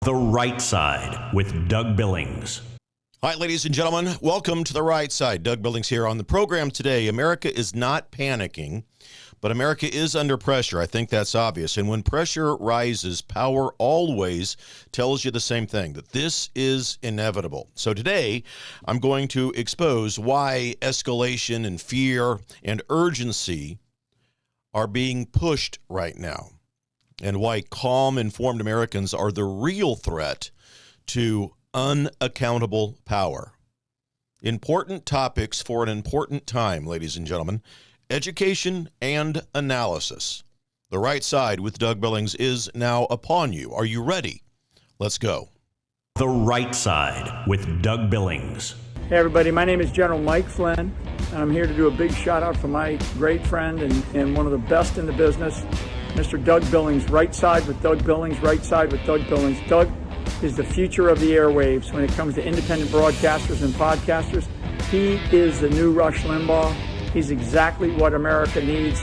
The Right Side with Doug Billings. All right, ladies and gentlemen, welcome to The Right Side. Doug Billings here on the program today. America is not panicking, but America is under pressure. I think that's obvious. And when pressure rises, power always tells you the same thing, that this is inevitable. So today, I'm going to expose why escalation and fear and urgency are being pushed right now, and why calm, informed Americans are the real threat to unaccountable power. Important topics for an important time, ladies and gentlemen. Education and analysis. The Right Side with Doug Billings is now upon you. Are you ready? Let's go. The Right Side with Doug Billings. Hey everybody, my name is General Mike Flynn, and I'm here to do a big shout out for my great friend and one of the best in the business, Mr. Doug Billings. Right Side with Doug Billings, Right Side with Doug Billings. Doug is the future of the airwaves when it comes to independent broadcasters and podcasters. He is the new Rush Limbaugh. He's exactly what America needs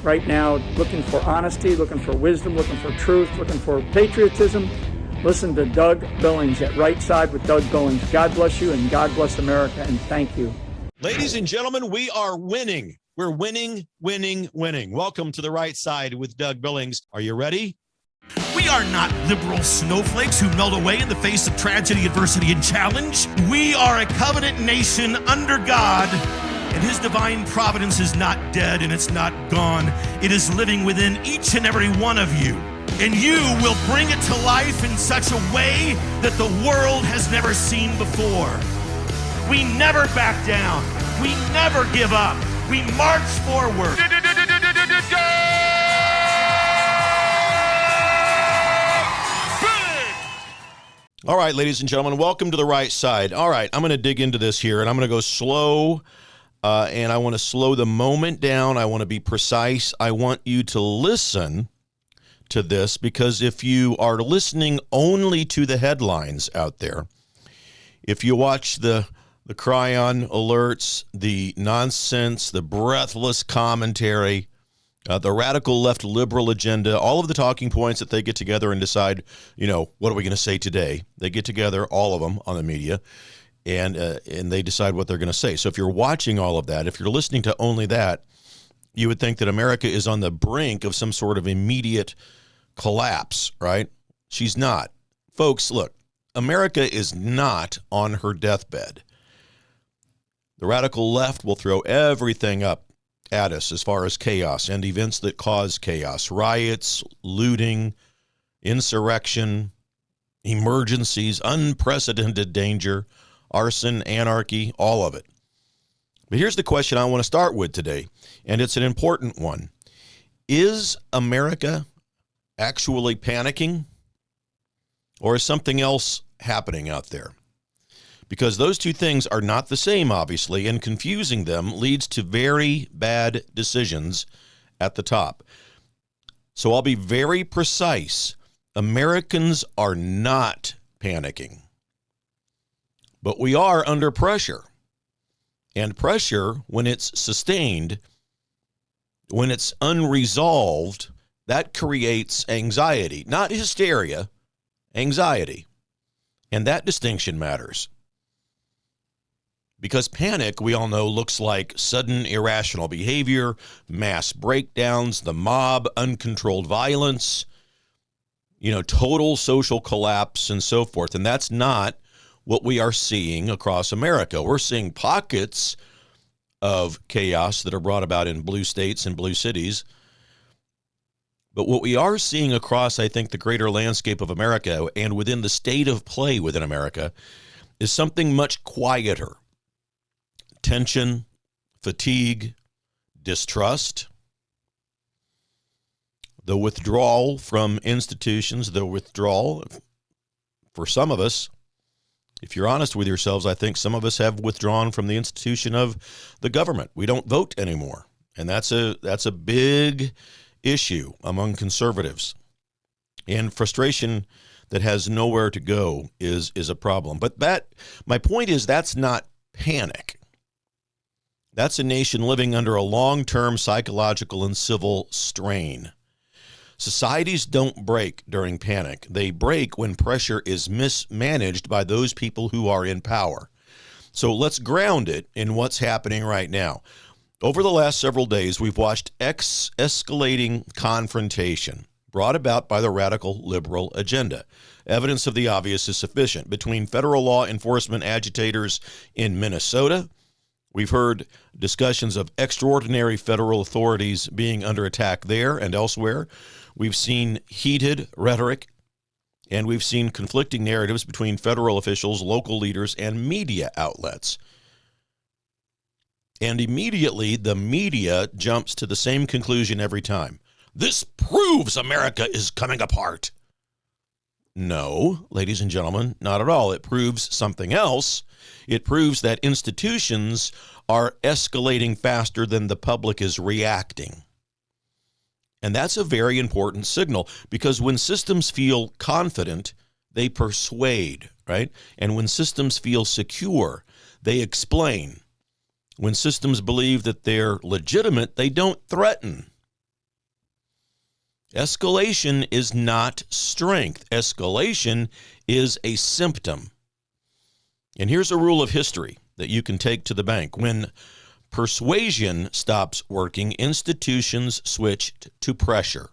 right now, looking for honesty, looking for wisdom, looking for truth, looking for patriotism. Listen to Doug Billings at Right Side with Doug Billings. God bless you and God bless America, and thank you. Ladies and gentlemen, we are winning. We're winning, winning, winning. Welcome to The Right Side with Doug Billings. Are you ready? We are not liberal snowflakes who melt away in the face of tragedy, adversity, and challenge. We are a covenant nation under God, and His divine providence is not dead and it's not gone. It is living within each and every one of you. And you will bring it to life in such a way that the world has never seen before. We never back down. We never give up. We march forward. All right, ladies and gentlemen, welcome to The Right Side. All right, I'm going to dig into this here, and I'm going to go slow, and I want to slow the moment down. I want to be precise. I want you to listen to this, because if you are listening only to the headlines out there, if you watch the cryon alerts, the nonsense, the breathless commentary, the radical left liberal agenda, all of the talking points that they get together and decide, what are we going to say today? They get together, all of them on the media, and they decide what they're going to say. So if you're watching all of that, if you're listening to only that, you would think that America is on the brink of some sort of immediate collapse, right? She's not. Folks, look, America is not on her deathbed. The radical left will throw everything up at us as far as chaos and events that cause chaos, riots, looting, insurrection, emergencies, unprecedented danger, arson, anarchy, all of it. But here's the question I want to start with today, and it's an important one. Is America actually panicking, or is something else happening out there? Because those two things are not the same, obviously, and confusing them leads to very bad decisions at the top. So I'll be very precise. Americans are not panicking, but we are under pressure. And pressure, when it's sustained, when it's unresolved, that creates anxiety, not hysteria, anxiety. And that distinction matters. Because panic, we all know, looks like sudden irrational behavior, mass breakdowns, the mob, uncontrolled violence, total social collapse and so forth. And that's not what we are seeing across America. We're seeing pockets of chaos that are brought about in blue states and blue cities. But what we are seeing across, I think, the greater landscape of America and within the state of play within America is something much quieter. Tension, fatigue, distrust, the withdrawal from institutions, the withdrawal, for some of us, if you're honest with yourselves, I think some of us have withdrawn from the institution of the government. We don't vote anymore, and that's a big issue among conservatives. And frustration that has nowhere to go is a problem. But my point is, that's not panic. That's a nation living under a long-term psychological and civil strain. Societies don't break during panic. They break when pressure is mismanaged by those people who are in power. So let's ground it in what's happening right now. Over the last several days, we've watched escalating confrontation brought about by the radical liberal agenda. Evidence of the obvious is sufficient. Between federal law enforcement agitators in Minnesota, we've heard discussions of extraordinary federal authorities being under attack there and elsewhere. We've seen heated rhetoric, and we've seen conflicting narratives between federal officials, local leaders, and media outlets. And immediately, the media jumps to the same conclusion every time. This proves America is coming apart. No, ladies and gentlemen, not at all. It proves something else. It proves that institutions are escalating faster than the public is reacting. And that's a very important signal, because when systems feel confident, they persuade, right? And when systems feel secure, they explain. When systems believe that they're legitimate, they don't threaten. Escalation is not strength. Escalation is a symptom. And here's a rule of history that you can take to the bank. When persuasion stops working, institutions switch to pressure.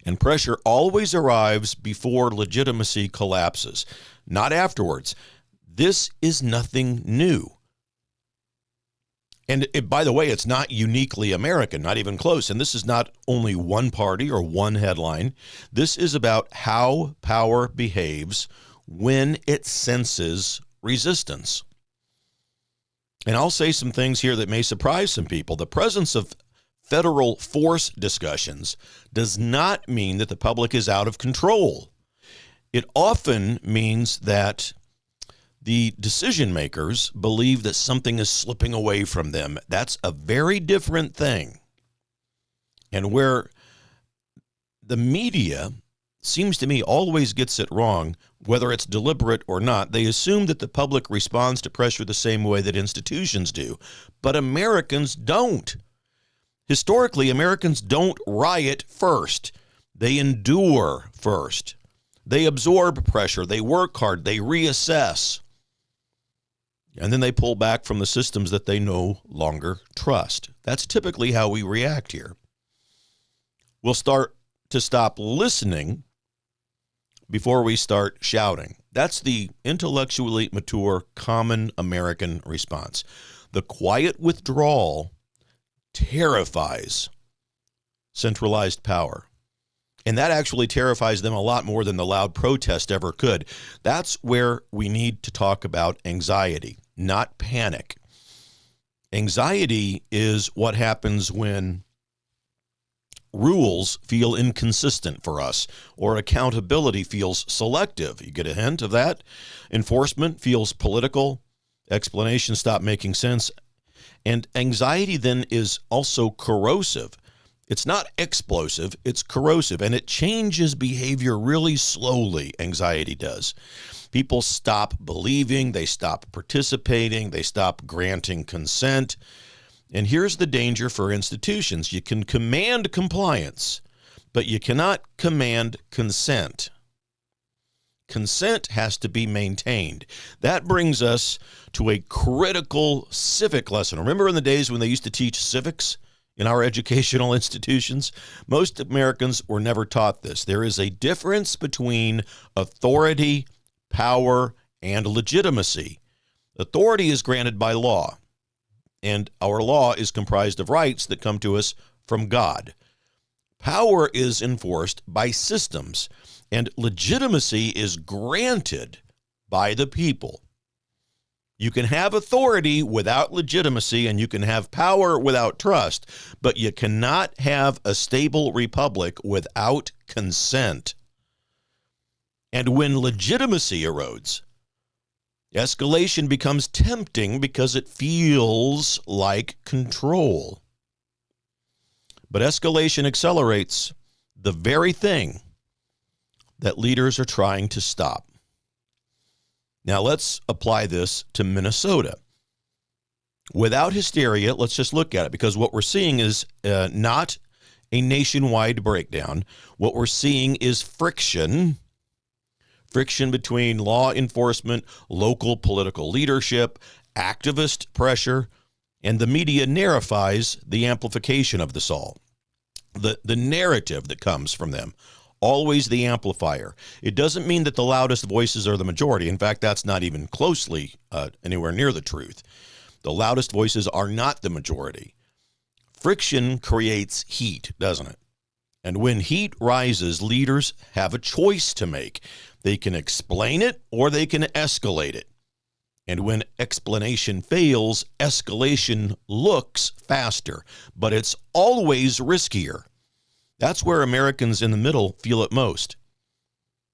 And pressure always arrives before legitimacy collapses, not afterwards. This is nothing new. And by the way, it's not uniquely American, not even close. And this is not only one party or one headline. This is about how power behaves when it senses resistance. And I'll say some things here that may surprise some people. The presence of federal force discussions does not mean that the public is out of control. It often means that the decision makers believe that something is slipping away from them. That's a very different thing. And where the media seems to me always gets it wrong, whether it's deliberate or not, they assume that the public responds to pressure the same way that institutions do. But Americans don't. Historically, Americans don't riot first. They endure first. They absorb pressure. They work hard. They reassess. And then they pull back from the systems that they no longer trust. That's typically how we react here. We'll start to stop listening before we start shouting. That's the intellectually mature, common American response. The quiet withdrawal terrifies centralized power. And that actually terrifies them a lot more than the loud protest ever could. That's where we need to talk about anxiety, not panic. Anxiety is what happens when rules feel inconsistent for us, or accountability feels selective. You get a hint of that? Enforcement feels political. Explanations stop making sense. And anxiety then is also corrosive. It's not explosive, it's corrosive, and it changes behavior really slowly, anxiety does. People stop believing, they stop participating, they stop granting consent. And here's the danger for institutions. You can command compliance, but you cannot command consent. Consent has to be maintained. That brings us to a critical civic lesson. Remember in the days when they used to teach civics in our educational institutions? Most Americans were never taught this. There is a difference between authority, power, and legitimacy. Authority is granted by law, and our law is comprised of rights that come to us from God. Power is enforced by systems, and legitimacy is granted by the people. You can have authority without legitimacy, and you can have power without trust, but you cannot have a stable republic without consent. And when legitimacy erodes, escalation becomes tempting because it feels like control. But escalation accelerates the very thing that leaders are trying to stop. Now let's apply this to Minnesota. Without hysteria, let's just look at it, because what we're seeing is not a nationwide breakdown. What we're seeing is friction between law enforcement, local political leadership, activist pressure, and the media narrowifies the amplification of this all. The narrative that comes from them, always the amplifier. It doesn't mean that the loudest voices are the majority. In fact, that's not even closely anywhere near the truth. The loudest voices are not the majority. Friction creates heat, doesn't it? And when heat rises, leaders have a choice to make. They can explain it or they can escalate it. And when explanation fails, escalation looks faster, but it's always riskier. That's where Americans in the middle feel it most.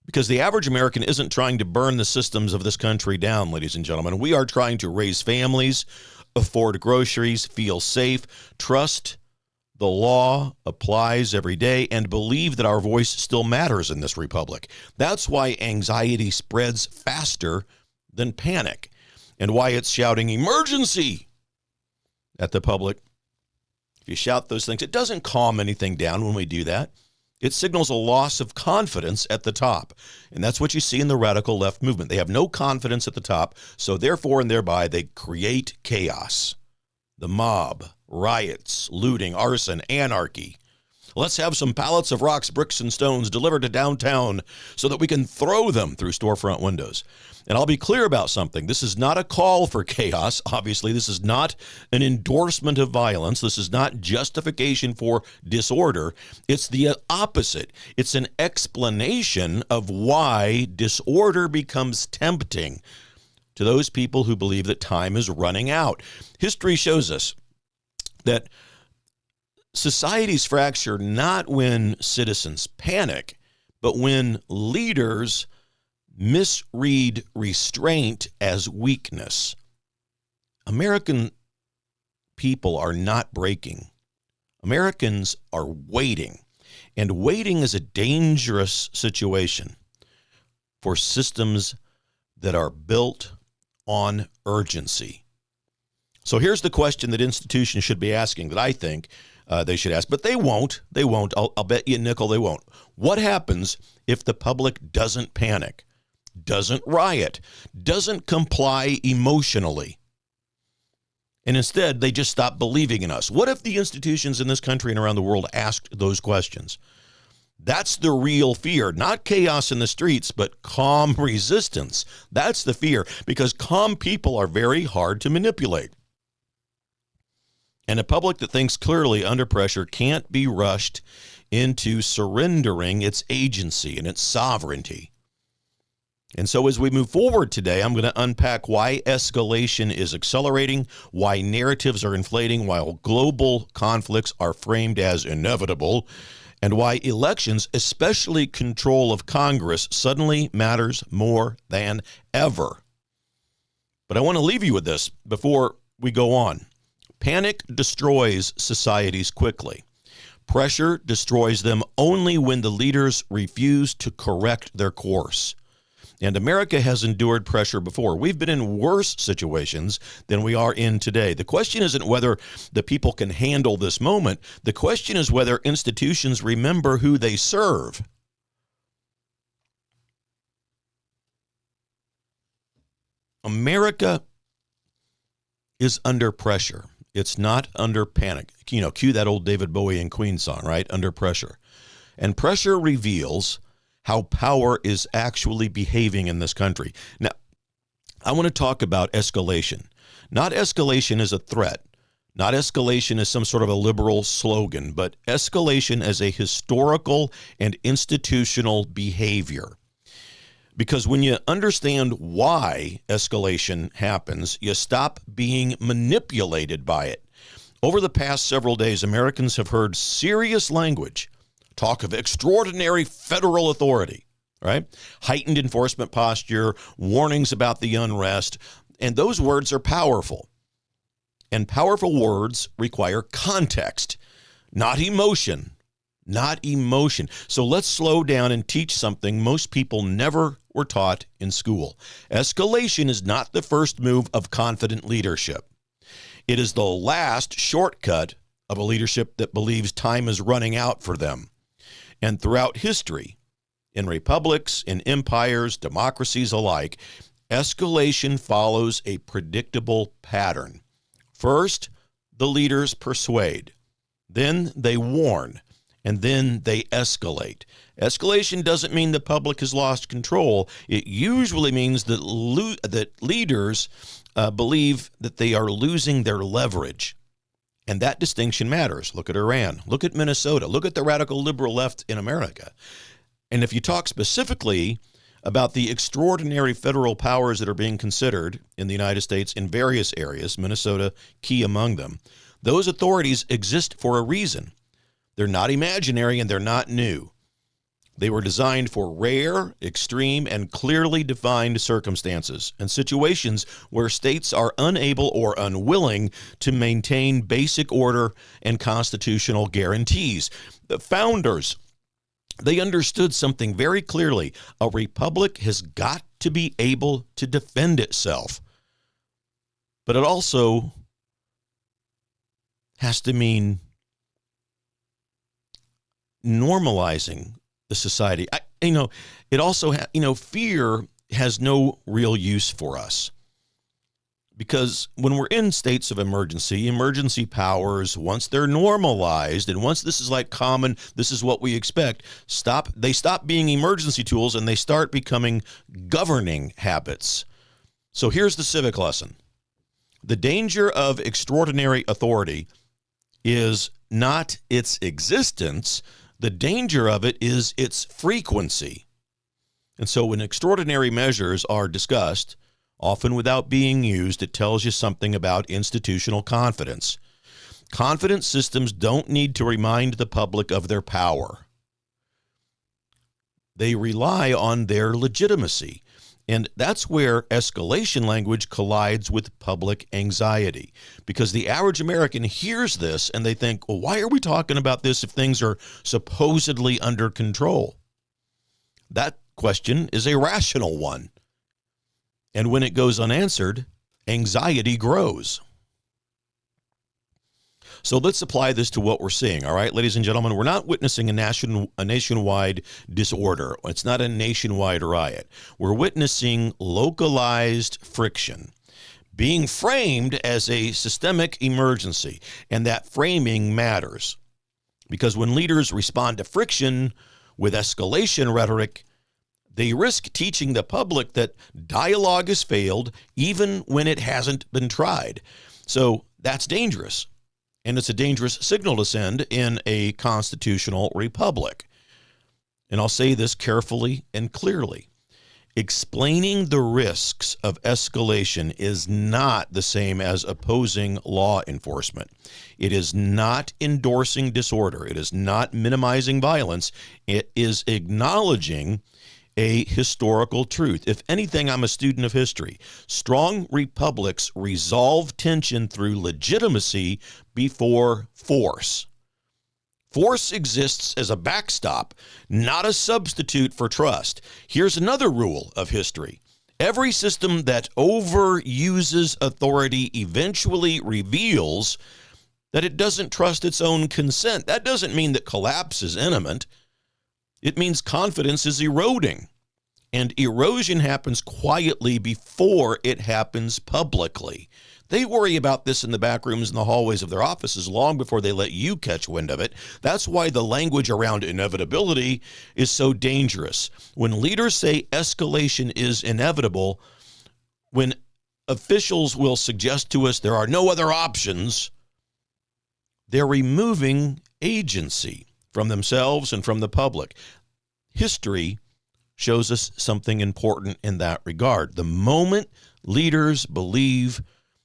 Because the average American isn't trying to burn the systems of this country down, ladies and gentlemen. We are trying to raise families, afford groceries, feel safe, trust the law applies every day, and believe that our voice still matters in this republic. That's why anxiety spreads faster than panic, and why it's shouting emergency at the public. If you shout those things, it doesn't calm anything down when we do that. It signals a loss of confidence at the top. And that's what you see in the radical left movement. They have no confidence at the top, so therefore and thereby they create chaos. The mob, riots, looting, arson, anarchy. Let's have some pallets of rocks, bricks, and stones delivered to downtown so that we can throw them through storefront windows. And I'll be clear about something. This is not a call for chaos. Obviously, this is not an endorsement of violence. This is not justification for disorder. It's the opposite. It's an explanation of why disorder becomes tempting to those people who believe that time is running out. History shows us that societies fracture not when citizens panic, but when leaders misread restraint as weakness. American people are not breaking. Americans are waiting. And waiting is a dangerous situation for systems that are built on urgency. So here's the question that institutions should be asking, that I think they should ask, but they won't. They won't. I'll bet you a nickel they won't. What happens if the public doesn't panic, doesn't riot, doesn't comply emotionally, and instead they just stop believing in us? What if the institutions in this country and around the world asked those questions? That's the real fear, not chaos in the streets, but calm resistance. That's the fear, because calm people are very hard to manipulate. And a public that thinks clearly under pressure can't be rushed into surrendering its agency and its sovereignty. And so as we move forward today, I'm going to unpack why escalation is accelerating, why narratives are inflating, while global conflicts are framed as inevitable, and why elections, especially control of Congress, suddenly matters more than ever. But I want to leave you with this before we go on. Panic destroys societies quickly. Pressure destroys them only when the leaders refuse to correct their course. And America has endured pressure before. We've been in worse situations than we are in today. The question isn't whether the people can handle this moment. The question is whether institutions remember who they serve. America is under pressure. It's not under panic. You know, cue that old David Bowie and Queen song, right? Under pressure. And pressure reveals how power is actually behaving in this country. Now, I want to talk about escalation. Not escalation as a threat. Not escalation as some sort of a liberal slogan, but escalation as a historical and institutional behavior. Because when you understand why escalation happens, you stop being manipulated by it. Over the past several days, Americans have heard serious language, talk of extraordinary federal authority, right? Heightened enforcement posture, warnings about the unrest, and those words are powerful. And powerful words require context, not emotion. Not emotion. So let's slow down and teach something most people never were taught in school. Escalation is not the first move of confident leadership. It is the last shortcut of a leadership that believes time is running out for them. And throughout history, in republics, in empires, democracies alike, escalation follows a predictable pattern. First, the leaders persuade, then they warn, and then they escalate. Escalation doesn't mean the public has lost control. It usually means that leaders believe that they are losing their leverage. And that distinction matters. Look at Iran. Look at Minnesota. Look at the radical liberal left in America. And if you talk specifically about the extraordinary federal powers that are being considered in the United States in various areas, Minnesota key among them, those authorities exist for a reason. They're not imaginary and they're not new. They were designed for rare, extreme, and clearly defined circumstances and situations where states are unable or unwilling to maintain basic order and constitutional guarantees. The founders, they understood something very clearly. A republic has got to be able to defend itself. But it also has to mean normalizing the society. It also, fear has no real use for us. Because when we're in states of emergency powers, once they're normalized and once this is like common, this is what we expect, they stop being emergency tools and they start becoming governing habits. So here's the civic lesson. The danger of extraordinary authority is not its existence. The danger of it is its frequency. And so when extraordinary measures are discussed, often without being used, it tells you something about institutional confidence. Confident systems don't need to remind the public of their power. They rely on their legitimacy. And that's where escalation language collides with public anxiety, because the average American hears this and they think, well, why are we talking about this if things are supposedly under control? That question is a rational one. And when it goes unanswered, anxiety grows. So let's apply this to what we're seeing, all right, ladies and gentlemen? We're not witnessing a nationwide disorder. It's not a nationwide riot. We're witnessing localized friction being framed as a systemic emergency, and that framing matters. Because when leaders respond to friction with escalation rhetoric, they risk teaching the public that dialogue has failed even when it hasn't been tried. So that's dangerous. And it's a dangerous signal to send in a constitutional republic. And I'll say this carefully and clearly. Explaining the risks of escalation is not the same as opposing law enforcement. It is not endorsing disorder. It is not minimizing violence. It is acknowledging a historical truth. If anything, I'm a student of history. Strong republics resolve tension through legitimacy before force. Force exists as a backstop, not a substitute for trust. Here's another rule of history. Every system that overuses authority eventually reveals that it doesn't trust its own consent. That doesn't mean that collapse is imminent. It means confidence is eroding, and erosion happens quietly before it happens publicly. They worry about this in the back rooms and the hallways of their offices long before they let you catch wind of it. That's why the language around inevitability is so dangerous. When leaders say escalation is inevitable, when officials will suggest to us there are no other options, they're removing agency from themselves and from the public. History shows us something important in that regard. The moment leaders believe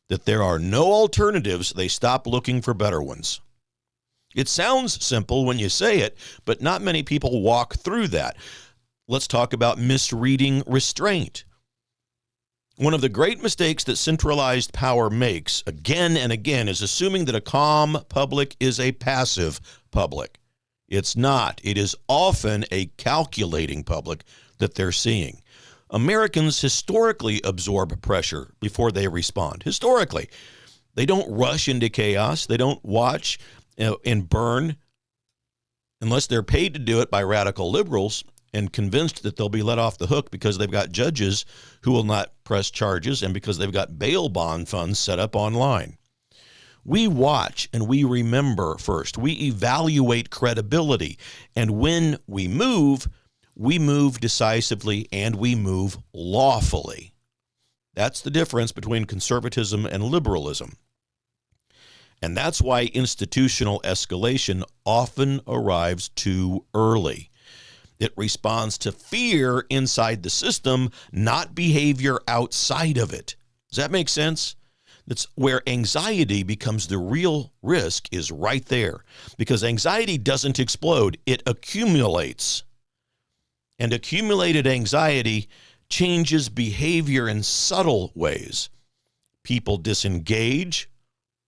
that there are no alternatives, they stop looking for better ones. It sounds simple when you say it, but not many people walk through that. Let's talk about misreading restraint. One of the great mistakes that centralized power makes again and again is assuming that a calm public is a passive public. It's not. It is often a calculating public that they're seeing. Americans historically absorb pressure before they respond. Historically. They don't rush into chaos. They don't watch and burn, unless they're paid to do it by radical liberals and convinced that they'll be let off the hook because they've got judges who will not press charges and because they've got bail bond funds set up online. We watch and we remember first. We evaluate credibility. And when we move decisively and we move lawfully. That's the difference between conservatism and liberalism. And that's why institutional escalation often arrives too early. It responds to fear inside the system, not behavior outside of it. Does that make sense? That's where anxiety becomes the real risk, is right there. Because anxiety doesn't explode, it accumulates. And accumulated anxiety changes behavior in subtle ways. People disengage.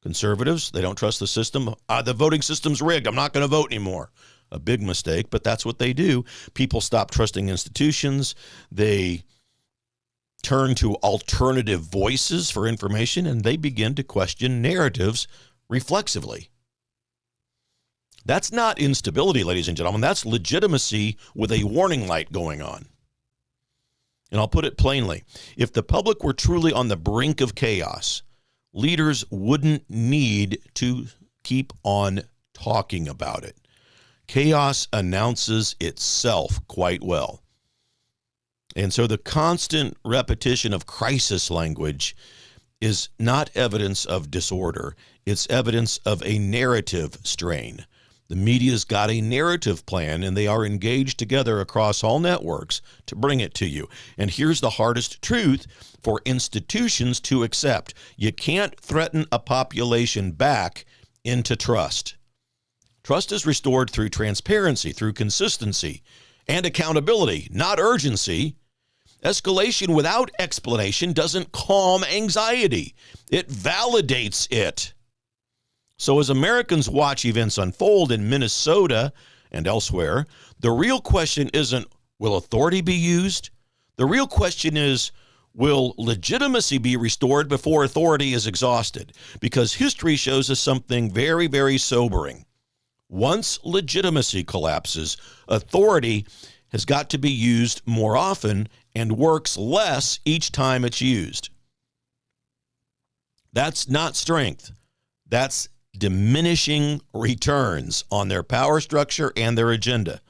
Conservatives, they don't trust the system. The voting system's rigged. I'm not going to vote anymore. A big mistake, but that's what they do. People stop trusting institutions. They turn to alternative voices for information, and they begin to question narratives reflexively. That's not instability, ladies and gentlemen. That's legitimacy with a warning light going on. And I'll put it plainly. If the public were truly on the brink of chaos, leaders wouldn't need to keep on talking about it. Chaos announces itself quite well. And so the constant repetition of crisis language is not evidence of disorder. It's evidence of a narrative strain. The media's got a narrative plan, and they are engaged together across all networks to bring it to you. And here's the hardest truth for institutions to accept. You can't threaten a population back into trust. Trust is restored through transparency, through consistency, and accountability, not urgency. Escalation without explanation doesn't calm anxiety. It validates it. So as Americans watch events unfold in Minnesota and elsewhere, the real question isn't, will authority be used? The real question is, will legitimacy be restored before authority is exhausted? Because history shows us something very, very sobering. Once legitimacy collapses, authority has got to be used more often and works less each time it's used. That's not strength. That's diminishing returns on their power structure and their agenda.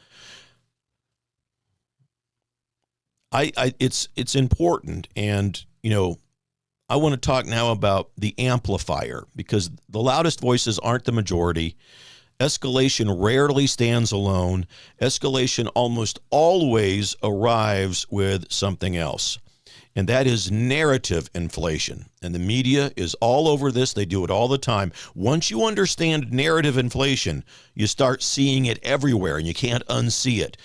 It's important, and I want to talk now about the amplifier, because the loudest voices aren't the majority. Escalation rarely stands alone. Escalation almost always arrives with something else, and that is narrative inflation. And the media is all over this. They do it all the time. Once you understand narrative inflation, you start seeing it everywhere, and you can't unsee it.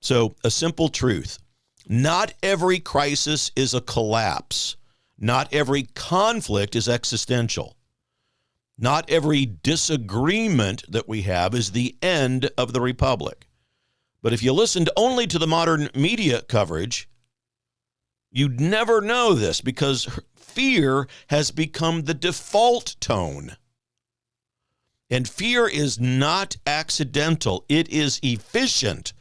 So a simple truth: not every crisis is a collapse. Not every conflict is existential. Not every disagreement that we have is the end of the republic. But if you listened only to the modern media coverage, you'd never know this, because fear has become the default tone. And fear is not accidental. It is efficient.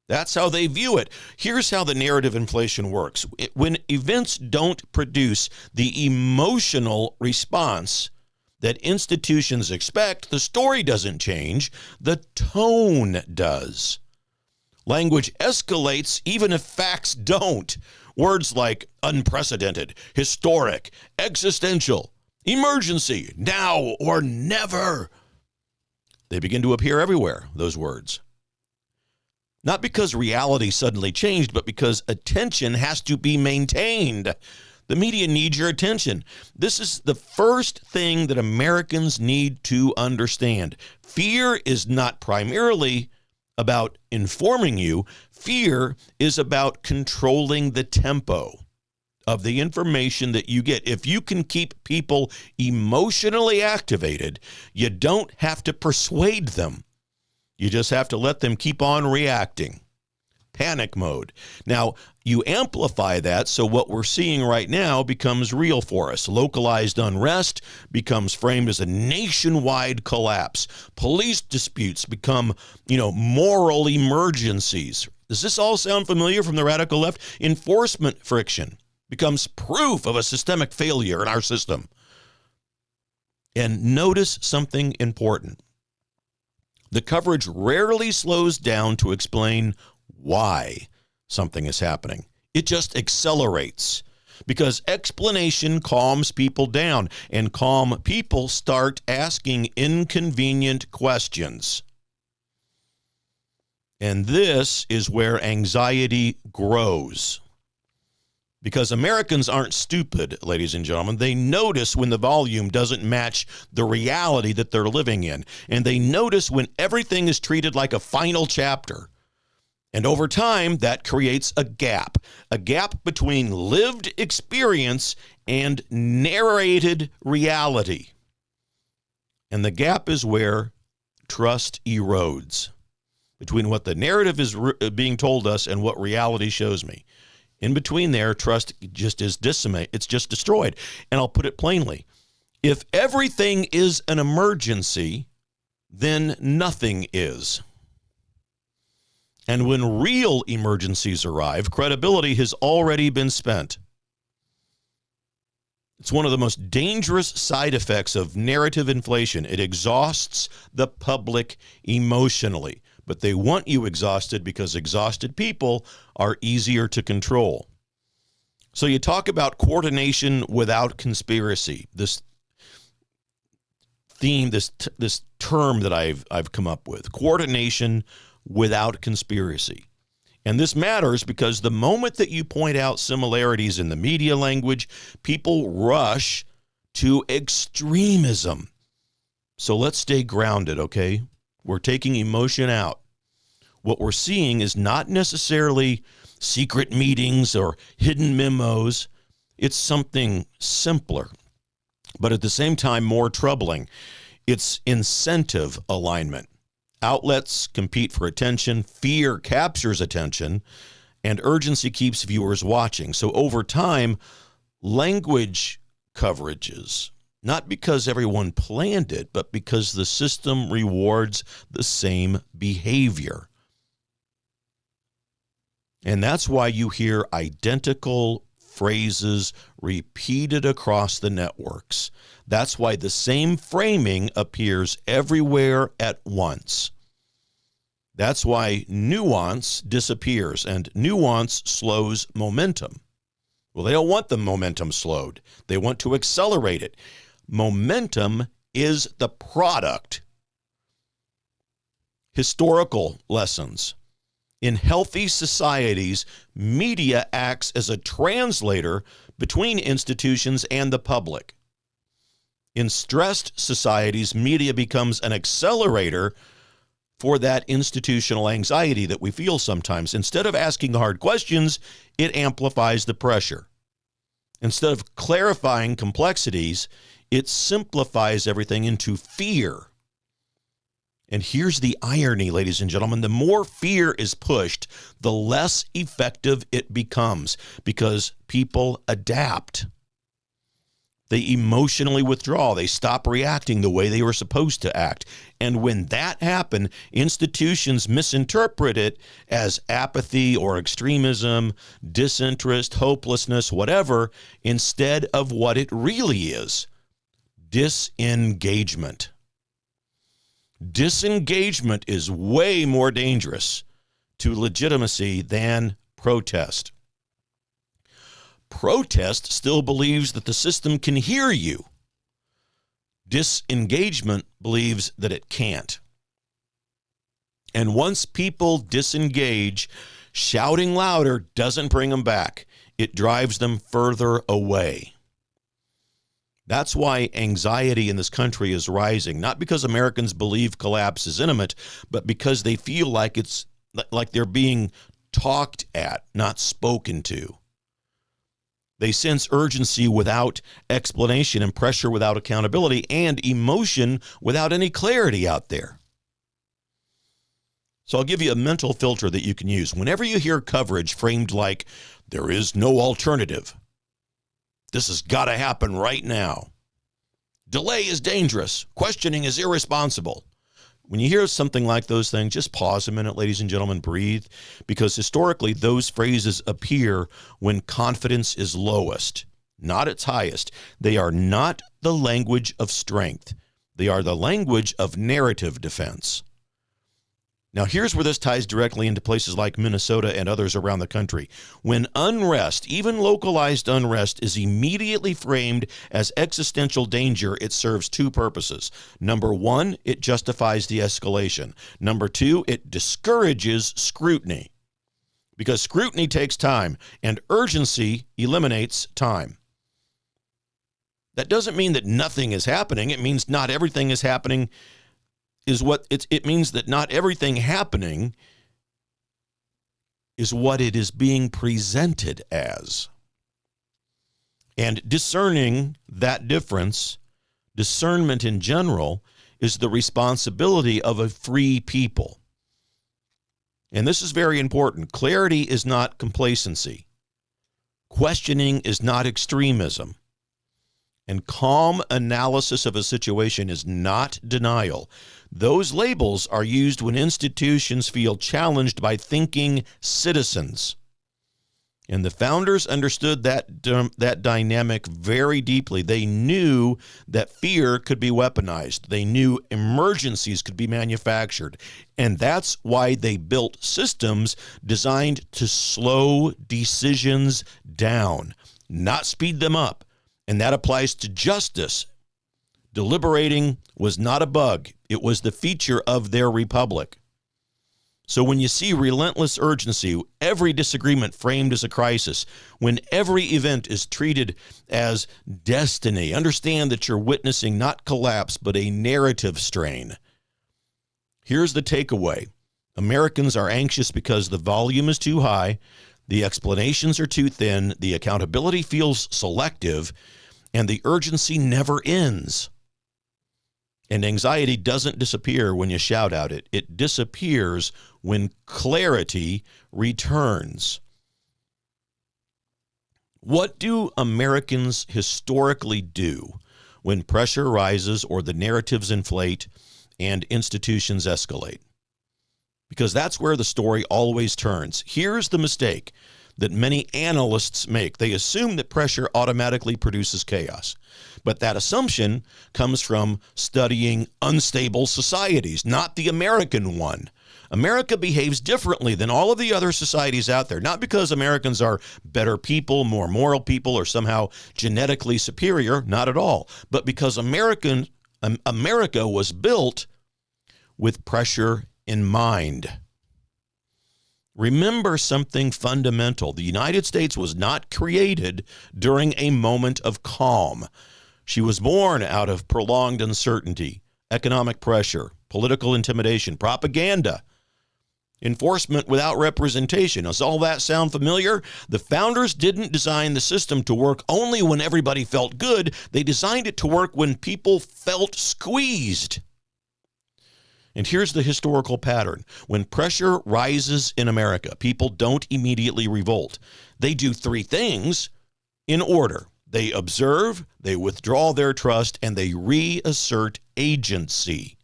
That's how they view it. Here's how the narrative inflation works. When events don't produce the emotional response that institutions expect, the story doesn't change, the tone does. Language escalates even if facts don't. Words like unprecedented, historic, existential, emergency, now or never. They begin to appear everywhere, those words. Not because reality suddenly changed, but because attention has to be maintained. The media needs your attention. This is the first thing that Americans need to understand. Fear is not primarily about informing you. Fear is about controlling the tempo of the information that you get. If you can keep people emotionally activated, you don't have to persuade them. You just have to let them keep on reacting. panic mode. Now, you amplify that, so what we're seeing right now becomes real for us. Localized unrest becomes framed as a nationwide collapse. Police disputes become, moral emergencies. Does this all sound familiar from the radical left? Enforcement friction becomes proof of a systemic failure in our system. And notice something important. The coverage rarely slows down to explain why something is happening. It just accelerates because explanation calms people down, and calm people start asking inconvenient questions. And this is where anxiety grows. Because Americans aren't stupid, ladies and gentlemen. They notice when the volume doesn't match the reality that they're living in. And they notice when everything is treated like a final chapter. And over time, that creates a gap between lived experience and narrated reality. And the gap is where trust erodes between what the narrative is being told us and what reality shows me. In between there, trust just is it's just destroyed. And I'll put it plainly. If everything is an emergency, then nothing is. And when real emergencies arrive, credibility has already been spent. It's one of the most dangerous side effects of narrative inflation. It exhausts the public emotionally. But they want you exhausted because exhausted people are easier to control. So you talk about coordination without conspiracy. This theme, this term that I've come up with, coordination without conspiracy. And this matters because the moment that you point out similarities in the media language, people rush to extremism. So let's stay grounded, okay? We're taking emotion out. What we're seeing is not necessarily secret meetings or hidden memos. It's something simpler, but at the same time more troubling. It's incentive alignment. Outlets compete for attention, fear captures attention, and urgency keeps viewers watching. So over time, language coverages, not because everyone planned it, but because the system rewards the same behavior. And that's why you hear identical phrases repeated across the networks. That's why the same framing appears everywhere at once. That's why nuance disappears, and nuance slows momentum. Well, they don't want the momentum slowed. They want to accelerate it. Momentum is the product. Historical lessons. In healthy societies, media acts as a translator between institutions and the public. In stressed societies, media becomes an accelerator for that institutional anxiety that we feel sometimes. Instead of asking hard questions, it amplifies the pressure. Instead of clarifying complexities, it simplifies everything into fear. And here's the irony, ladies and gentlemen. The more fear is pushed, the less effective it becomes because people adapt. They emotionally withdraw. They stop reacting the way they were supposed to act. And when that happens, institutions misinterpret it as apathy or extremism, disinterest, hopelessness, whatever, instead of what it really is, disengagement. Disengagement is way more dangerous to legitimacy than protest. Protest still believes that the system can hear you. Disengagement believes that it can't. And once people disengage, shouting louder doesn't bring them back. It drives them further away. That's why anxiety in this country is rising, not because Americans believe collapse is imminent, but because they feel like it's like they're being talked at, not spoken to. They sense urgency without explanation and pressure without accountability and emotion without any clarity out there. So I'll give you a mental filter that you can use. Whenever you hear coverage framed like, there is no alternative, this has got to happen right now, delay is dangerous, questioning is irresponsible. When you hear something like those things, just pause a minute, ladies and gentlemen, breathe, because historically those phrases appear when confidence is lowest, not its highest. They are not the language of strength. They are the language of narrative defense. Now, here's where this ties directly into places like Minnesota and others around the country. When unrest, even localized unrest, is immediately framed as existential danger, it serves two purposes. Number one, it justifies the escalation. Number two, it discourages scrutiny, because scrutiny takes time and urgency eliminates time. That doesn't mean that nothing is happening. It means not everything is happening. It means that not everything happening is what it is being presented as. And discerning that difference, discernment in general, is the responsibility of a free people. And this is very important. Clarity is not complacency. Questioning is not extremism. And calm analysis of a situation is not denial. Those labels are used when institutions feel challenged by thinking citizens. And the founders understood that dynamic very deeply. They knew that fear could be weaponized. They knew emergencies could be manufactured. And that's why they built systems designed to slow decisions down, not speed them up. And that applies to justice. Deliberating was not a bug. It was the feature of their republic. So when you see relentless urgency, every disagreement framed as a crisis, when every event is treated as destiny, understand that you're witnessing not collapse, but a narrative strain. Here's the takeaway. Americans are anxious because the volume is too high, the explanations are too thin, the accountability feels selective, and the urgency never ends. And anxiety doesn't disappear when you shout out it. It disappears when clarity returns. What do Americans historically do when pressure rises or the narratives inflate and institutions escalate? Because that's where the story always turns. Here's the mistake that many analysts make. They assume that pressure automatically produces chaos. But that assumption comes from studying unstable societies, not the American one. America behaves differently than all of the other societies out there, not because Americans are better people, more moral people, or somehow genetically superior, not at all, but because America was built with pressure in mind. Remember something fundamental. The United States was not created during a moment of calm. She was born out of prolonged uncertainty, economic pressure, political intimidation, propaganda, enforcement without representation. Does all that sound familiar? The founders didn't design the system to work only when everybody felt good. They designed it to work when people felt squeezed. And here's the historical pattern. When pressure rises in America, people don't immediately revolt. They do three things in order. They observe, they withdraw their trust, and they reassert agency.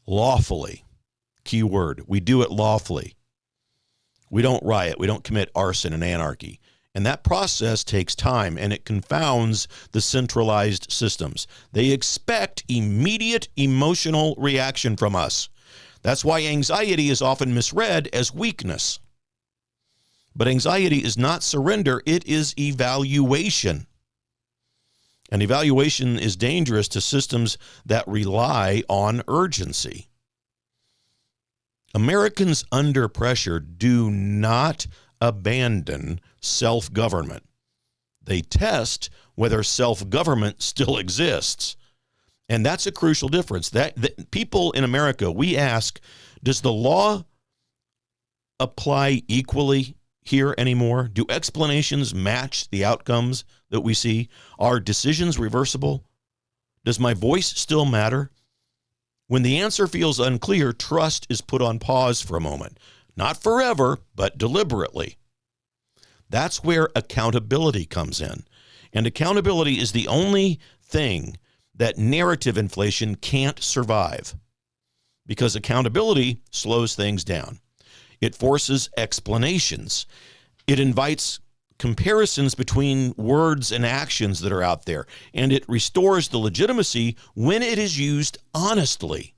Lawfully. Key word. We do it lawfully. We don't riot. We don't commit arson and anarchy. And that process takes time, and it confounds the centralized systems. They expect immediate emotional reaction from us. That's why anxiety is often misread as weakness. But anxiety is not surrender, it is evaluation. And evaluation is dangerous to systems that rely on urgency. Americans under pressure do not abandon self-government. They test whether self-government still exists. And that's a crucial difference. That people in America, we ask, does the law apply equally here anymore? Do explanations match the outcomes that we see? Are decisions reversible? Does my voice still matter? When the answer feels unclear, trust is put on pause for a moment. Not forever, but deliberately. That's where accountability comes in. And accountability is the only thing that narrative inflation can't survive, because accountability slows things down. It forces explanations. It invites comparisons between words and actions that are out there, and it restores the legitimacy when it is used honestly.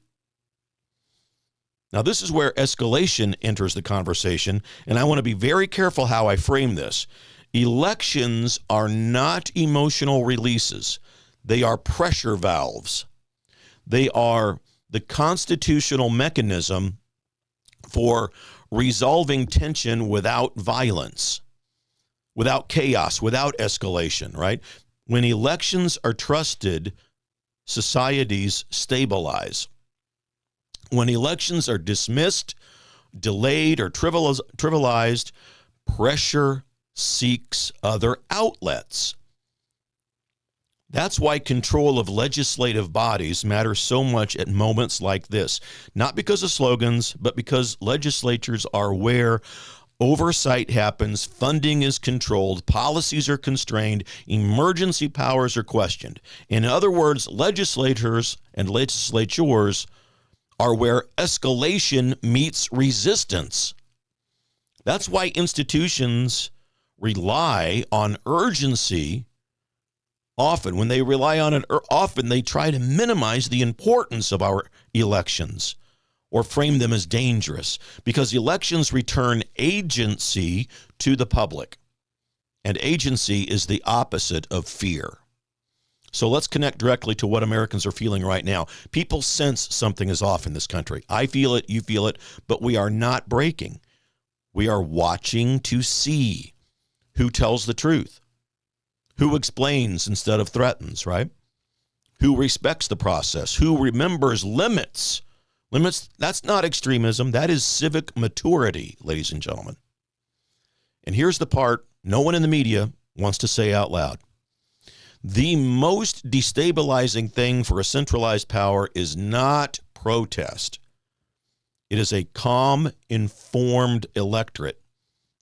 Now, this is where escalation enters the conversation, and I want to be very careful how I frame this. Elections are not emotional releases. They are pressure valves. They are the constitutional mechanism for resolving tension without violence, without chaos, without escalation, right? When elections are trusted, societies stabilize. When elections are dismissed, delayed, or trivialized, pressure seeks other outlets. That's why control of legislative bodies matters so much at moments like this. Not because of slogans, but because legislatures are where oversight happens, funding is controlled, policies are constrained, emergency powers are questioned. In other words, legislators and legislatures are where escalation meets resistance. That's why institutions rely on urgency. Often, when they rely on it, often they try to minimize the importance of our elections or frame them as dangerous, because elections return agency to the public. And agency is the opposite of fear. So let's connect directly to what Americans are feeling right now. People sense something is off in this country. I feel it, you feel it, but we are not breaking. We are watching to see who tells the truth, who explains instead of threatens, right? Who respects the process, who remembers limits. Limits, that's not extremism. That is civic maturity, ladies and gentlemen. And here's the part no one in the media wants to say out loud. The most destabilizing thing for a centralized power is not protest. It is a calm, informed electorate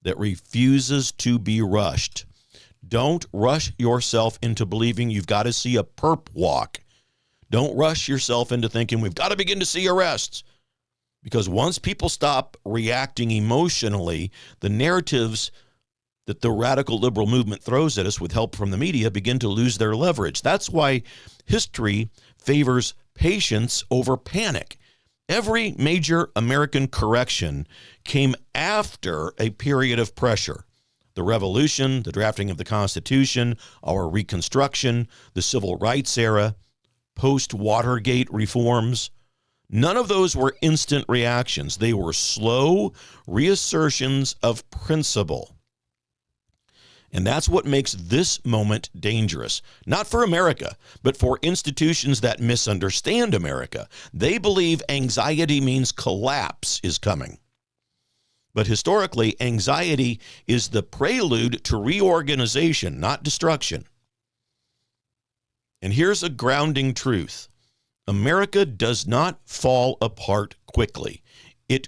that refuses to be rushed. Don't rush yourself into believing you've got to see a perp walk. Don't rush yourself into thinking we've got to begin to see arrests. Because once people stop reacting emotionally, the narratives that the radical liberal movement throws at us with help from the media begin to lose their leverage. That's why history favors patience over panic. Every major American correction came after a period of pressure. The Revolution, the drafting of the Constitution, our Reconstruction, the Civil Rights era, post-Watergate reforms. None of those were instant reactions. They were slow reassertions of principle. And that's what makes this moment dangerous. Not for America, but for institutions that misunderstand America. They believe anxiety means collapse is coming. But historically, anxiety is the prelude to reorganization, not destruction. And here's a grounding truth. America does not fall apart quickly. It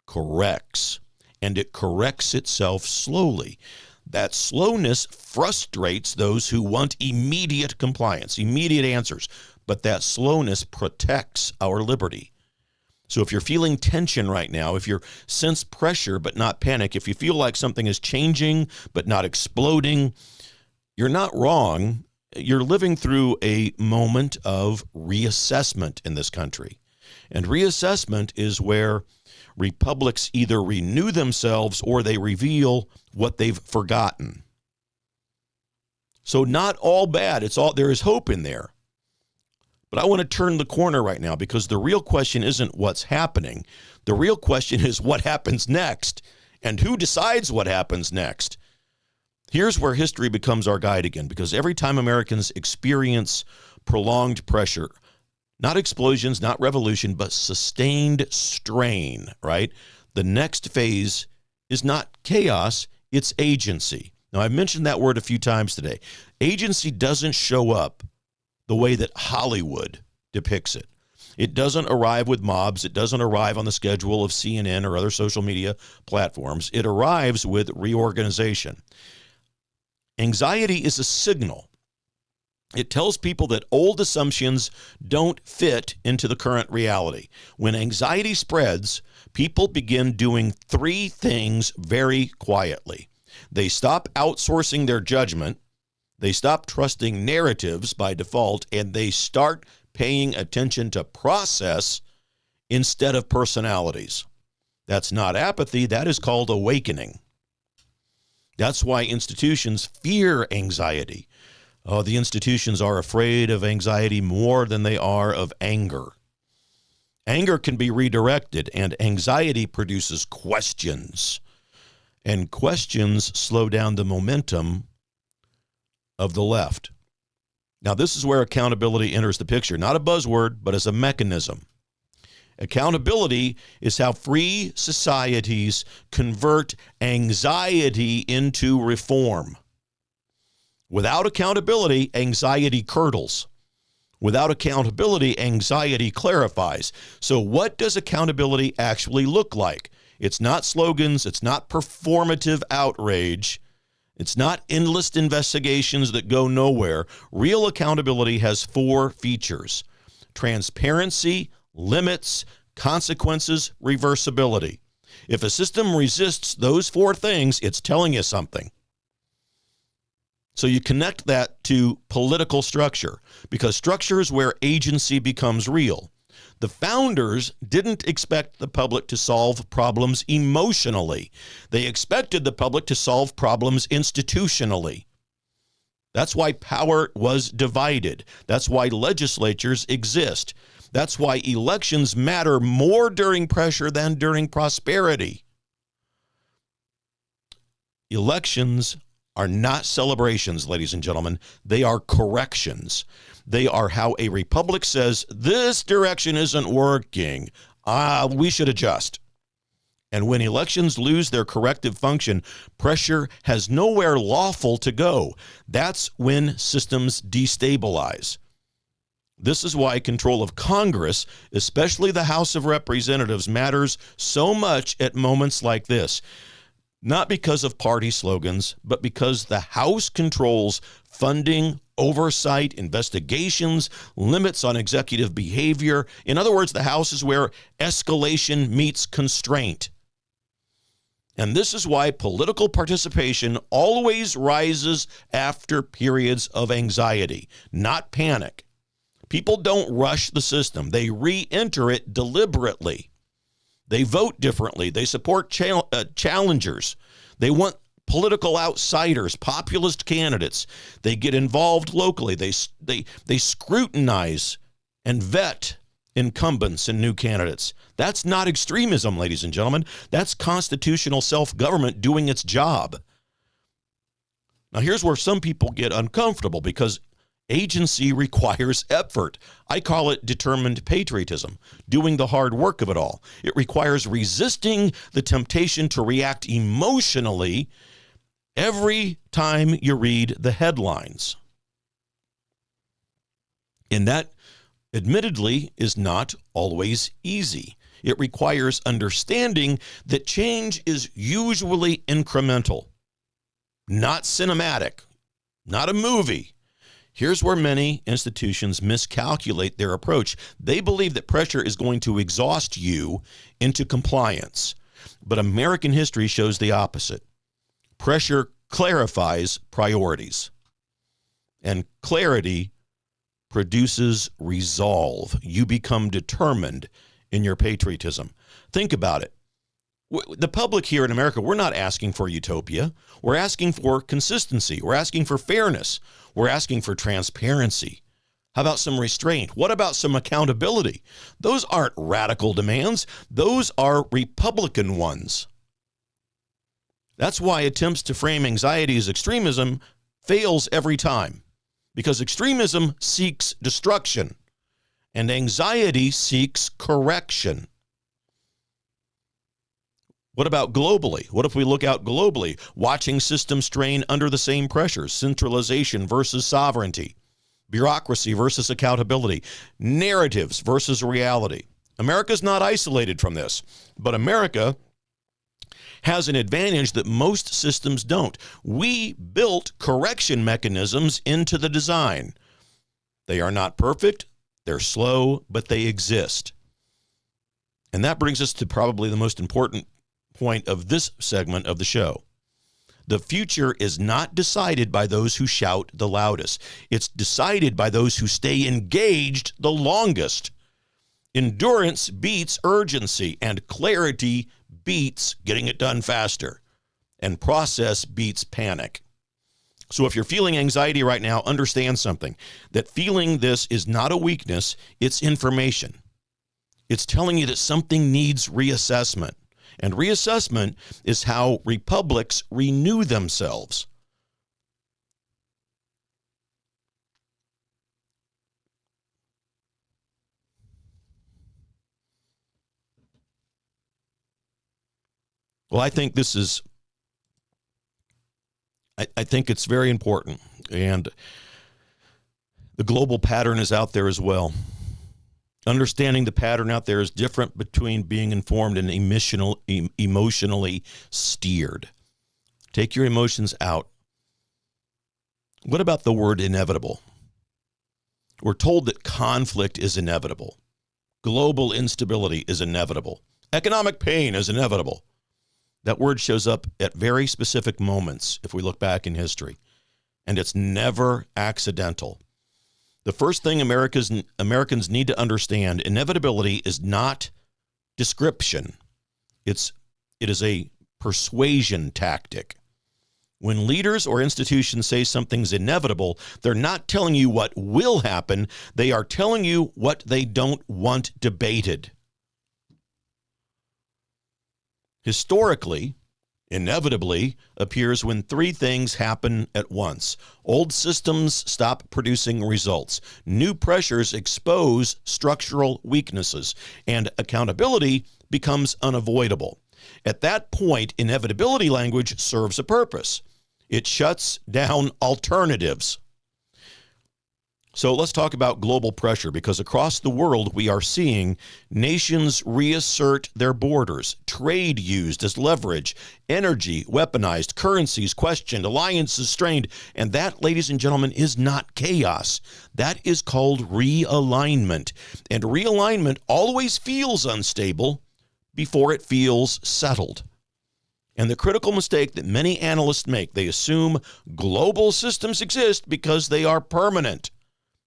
corrects, and it corrects itself slowly. That slowness frustrates those who want immediate compliance, immediate answers, but that slowness protects our liberty. So if you're feeling tension right now, if you sense pressure but not panic, if you feel like something is changing but not exploding, you're not wrong. You're living through a moment of reassessment in this country. And reassessment is where republics either renew themselves or they reveal what they've forgotten. So not all bad. There is hope in there. But I want to turn the corner right now, because the real question isn't what's happening. The real question is what happens next, and who decides what happens next. Here's where history becomes our guide again, because every time Americans experience prolonged pressure, not explosions, not revolution, but sustained strain, right? The next phase is not chaos, it's agency. Now, I've mentioned that word a few times today. Agency doesn't show up the way that Hollywood depicts it. It doesn't arrive with mobs. It doesn't arrive on the schedule of CNN or other social media platforms. It arrives with reorganization. Anxiety is a signal. It tells people that old assumptions don't fit into the current reality. When anxiety spreads, people begin doing three things very quietly. They stop outsourcing their judgment, they stop trusting narratives by default, and they start paying attention to process instead of personalities. That's not apathy, that is called awakening. That's why institutions fear anxiety. Oh, the institutions are afraid of anxiety more than they are of anger. Anger can be redirected, and anxiety produces questions. And questions slow down the momentum of the left. Now, this is where accountability enters the picture, not a buzzword, but as a mechanism. Accountability is how free societies convert anxiety into reform. Without accountability, anxiety curdles. Without accountability, anxiety clarifies. So what does accountability actually look like? It's not slogans. It's not performative outrage. It's not endless investigations that go nowhere. Real accountability has four features: transparency, limits, consequences, reversibility. If a system resists those four things, it's telling you something. So you connect that to political structure, because structure is where agency becomes real. The founders didn't expect the public to solve problems emotionally. They expected the public to solve problems institutionally. That's why power was divided. That's why legislatures exist. That's why elections matter more during pressure than during prosperity. Elections are not celebrations, ladies and gentlemen. They are corrections. They are how a republic says, this direction isn't working. We should adjust. And when elections lose their corrective function, pressure has nowhere lawful to go. That's when systems destabilize. This is why control of Congress, especially the House of Representatives, matters so much at moments like this. Not because of party slogans, but because the House controls funding, oversight, investigations, limits on executive behavior. In other words, the House is where escalation meets constraint. And this is why political participation always rises after periods of anxiety, not panic. People don't rush the system. They re-enter it deliberately. They vote differently. They support challengers. They want political outsiders, populist candidates. They get involved locally. They scrutinize and vet incumbents and new candidates. That's not extremism, ladies and gentlemen. That's constitutional self-government doing its job. Now, here's where some people get uncomfortable, because agency requires effort. I call it determined patriotism, doing the hard work of it all. It requires resisting the temptation to react emotionally every time you read the headlines. And that, admittedly, is not always easy. It requires understanding that change is usually incremental, not cinematic, not a movie. Here's where many institutions miscalculate their approach. They believe that pressure is going to exhaust you into compliance. But American history shows the opposite. Pressure clarifies priorities. And clarity produces resolve. You become determined in your patriotism. Think about it. The public here in America, we're not asking for utopia. We're asking for consistency. We're asking for fairness. We're asking for transparency. How about some restraint? What about some accountability? Those aren't radical demands. Those are Republican ones. That's why attempts to frame anxiety as extremism fails every time, because extremism seeks destruction and anxiety seeks correction. What about globally? What if we look out globally, watching systems strain under the same pressures, centralization versus sovereignty, bureaucracy versus accountability, narratives versus reality. America's not isolated from this, but America has an advantage that most systems don't. We built correction mechanisms into the design. They are not perfect, they're slow, but they exist. And that brings us to probably the most important point of this segment of the show. The future is not decided by those who shout the loudest. It's decided by those who stay engaged the longest. Endurance beats urgency, and clarity beats getting it done faster, and process beats panic. So if you're feeling anxiety right now, understand something, that feeling this is not a weakness, it's information. It's telling you that something needs reassessment, and reassessment is how republics renew themselves. Well, I think this is, I think it's very important, and the global pattern is out there as well. Understanding the pattern out there is different between being informed and emotionally steered. Take your emotions out. What about the word inevitable? We're told that conflict is inevitable. Global instability is inevitable. Economic pain is inevitable. That word shows up at very specific moments if we look back in history, and it's never accidental. The first thing Americans need to understand, inevitability is not description. It is a persuasion tactic. When leaders or institutions say something's inevitable, they're not telling you what will happen. They are telling you what they don't want debated. Historically, inevitably appears when three things happen at once. Old systems stop producing results. New pressures expose structural weaknesses, and accountability becomes unavoidable. At that point, inevitability language serves a purpose. It shuts down alternatives. So let's talk about global pressure, because across the world we are seeing nations reassert their borders, trade used as leverage, energy weaponized, currencies questioned, alliances strained, and that, ladies and gentlemen, is not chaos. That is called realignment. And realignment always feels unstable before it feels settled. And the critical mistake that many analysts make, they assume global systems exist because they are permanent.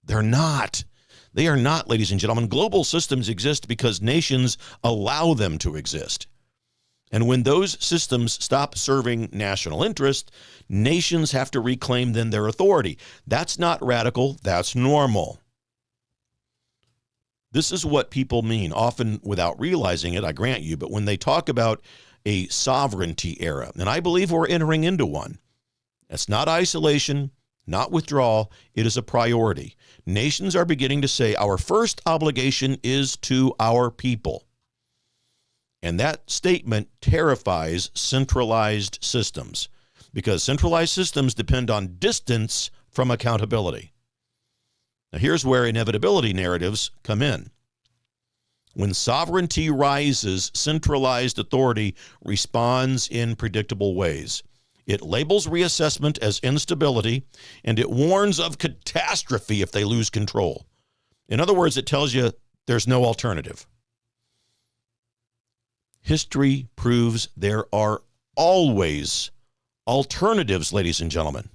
They're not. They are not, ladies and gentlemen. Global systems exist because nations allow them to exist. And when those systems stop serving national interest, nations have to reclaim then their authority. That's not radical. That's normal. This is what people mean, often without realizing it, I grant you, but when they talk about a sovereignty era, and I believe we're entering into one, it's not isolation, not withdrawal, it is a priority. Nations are beginning to say our first obligation is to our people. And that statement terrifies centralized systems, because centralized systems depend on distance from accountability. Now, here's where inevitability narratives come in. When sovereignty rises, centralized authority responds in predictable ways. It labels reassessment as instability, and it warns of catastrophe if they lose control. In other words, it tells you there's no alternative. History proves there are always alternatives, ladies and gentlemen.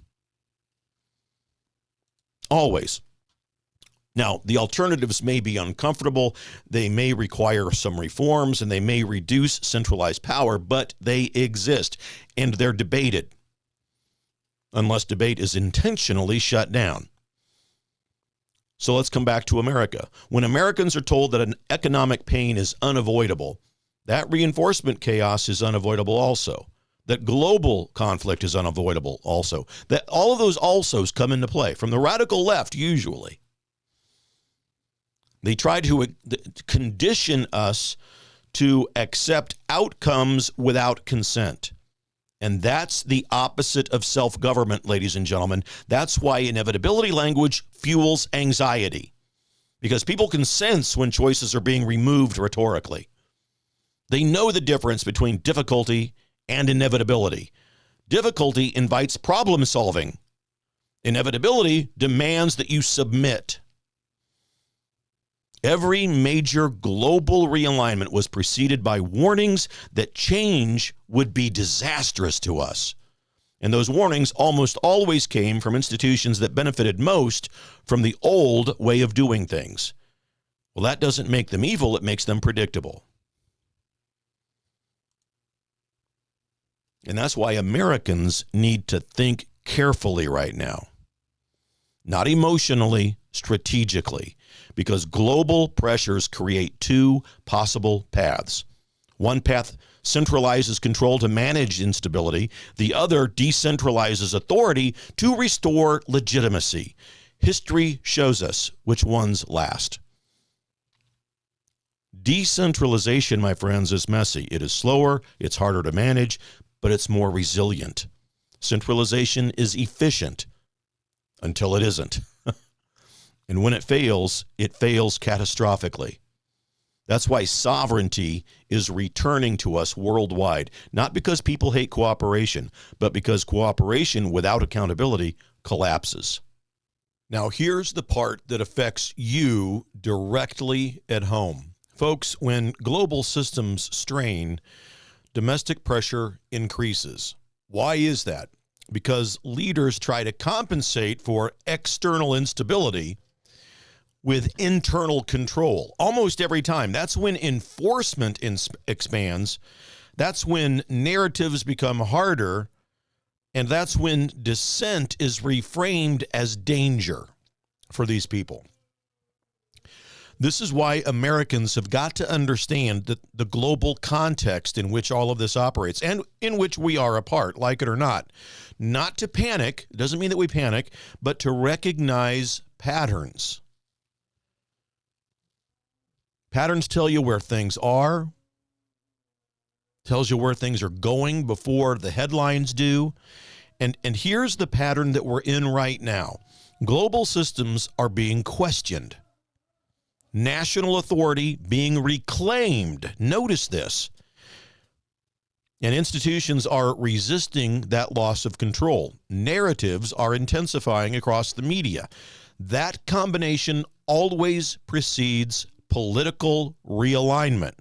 Always. Now, the alternatives may be uncomfortable, they may require some reforms, and they may reduce centralized power, but they exist, and they're debated, unless debate is intentionally shut down. So let's come back to America. When Americans are told that an economic pain is unavoidable, that reinforcement chaos is unavoidable also. That global conflict is unavoidable also. That all of those alsos come into play, from the radical left usually. They try to condition us to accept outcomes without consent. And that's the opposite of self-government, ladies and gentlemen. That's why inevitability language fuels anxiety, because people can sense when choices are being removed rhetorically. They know the difference between difficulty and inevitability. Difficulty invites problem solving. Inevitability demands that you submit. Every major global realignment was preceded by warnings that change would be disastrous to us. And those warnings almost always came from institutions that benefited most from the old way of doing things. Well, that doesn't make them evil, it makes them predictable. And that's why Americans need to think carefully right now. Not emotionally, strategically, because global pressures create two possible paths. One path centralizes control to manage instability. The other decentralizes authority to restore legitimacy. History shows us which ones last. Decentralization, my friends, is messy. It is slower, it's harder to manage, but it's more resilient. Centralization is efficient until it isn't. And when it fails catastrophically. That's why sovereignty is returning to us worldwide, not because people hate cooperation, but because cooperation without accountability collapses. Now, here's the part that affects you directly at home. Folks, when global systems strain, domestic pressure increases. Why is that? Because leaders try to compensate for external instability with internal control almost every time. That's when enforcement expands. That's when narratives become harder. And that's when dissent is reframed as danger for these people. This is why Americans have got to understand that the global context in which all of this operates and in which we are a part, like it or not. Not to panic, it doesn't mean that we panic, but to recognize patterns. Patterns tell you where things are, tells you where things are going before the headlines do. And here's the pattern that we're in right now. Global systems are being questioned. National authority being reclaimed. Notice this. And institutions are resisting that loss of control. Narratives are intensifying across the media. That combination always precedes political realignment.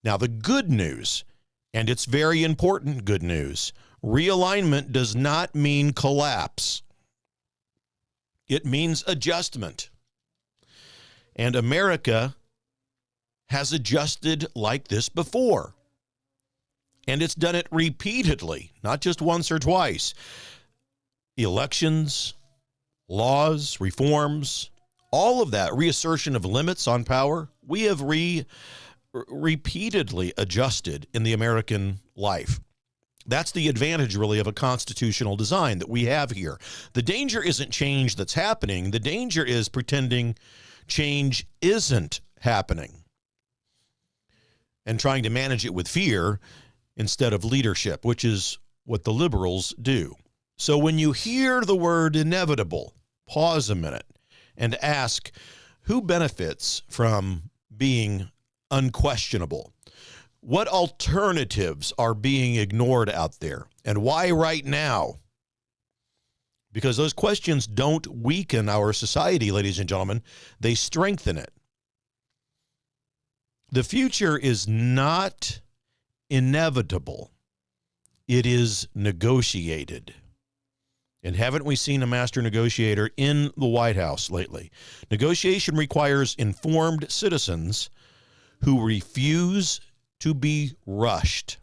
Now, the good news, and it's very important good news, realignment does not mean collapse. It means adjustment. And America has adjusted like this before. And it's done it repeatedly, not just once or twice. Elections, laws, reforms, all of that, reassertion of limits on power, we have repeatedly adjusted in the American life. That's the advantage, really, of a constitutional design that we have here. The danger isn't change that's happening. The danger is pretending change isn't happening and trying to manage it with fear instead of leadership, which is what the liberals do. So when you hear the word inevitable, pause a minute and ask, who benefits from being unquestionable? What alternatives are being ignored out there? And why right now? Because those questions don't weaken our society, ladies and gentlemen. They strengthen it. The future is not inevitable. It is negotiated. And haven't we seen a master negotiator in the White House lately? Negotiation requires informed citizens who refuse to be rushed.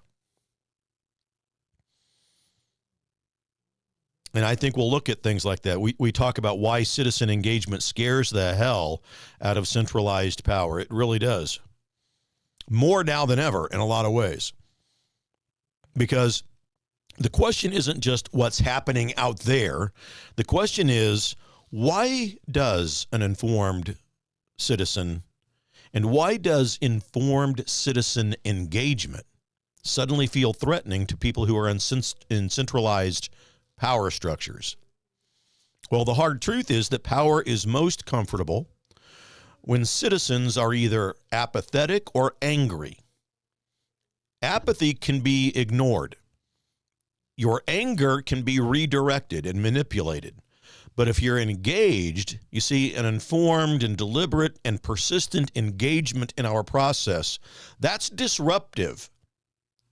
And I think we'll look at things like that. We talk about why citizen engagement scares the hell out of centralized power. It really does. More now than ever in a lot of ways. Because the question isn't just what's happening out there. The question is, why does an informed citizen and why does informed citizen engagement suddenly feel threatening to people who are in centralized power structures? Well, the hard truth is that power is most comfortable when citizens are either apathetic or angry. Apathy can be ignored. Your anger can be redirected and manipulated. But if you're engaged, you see, an informed and deliberate and persistent engagement in our process, that's disruptive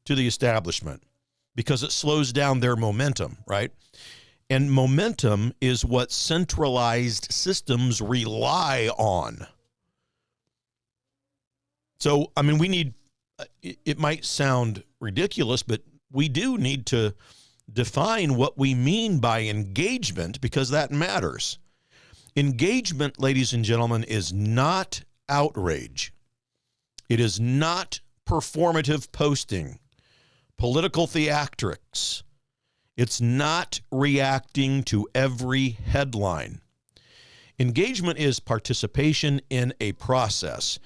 to the establishment because it slows down their momentum, right? And momentum is what centralized systems rely on. So, I mean, we need, it might sound ridiculous, but we do need to define what we mean by engagement because that matters. Engagement, ladies and gentlemen, is not outrage. It is not performative posting, political theatrics. It's not reacting to every headline. Engagement is participation in a process.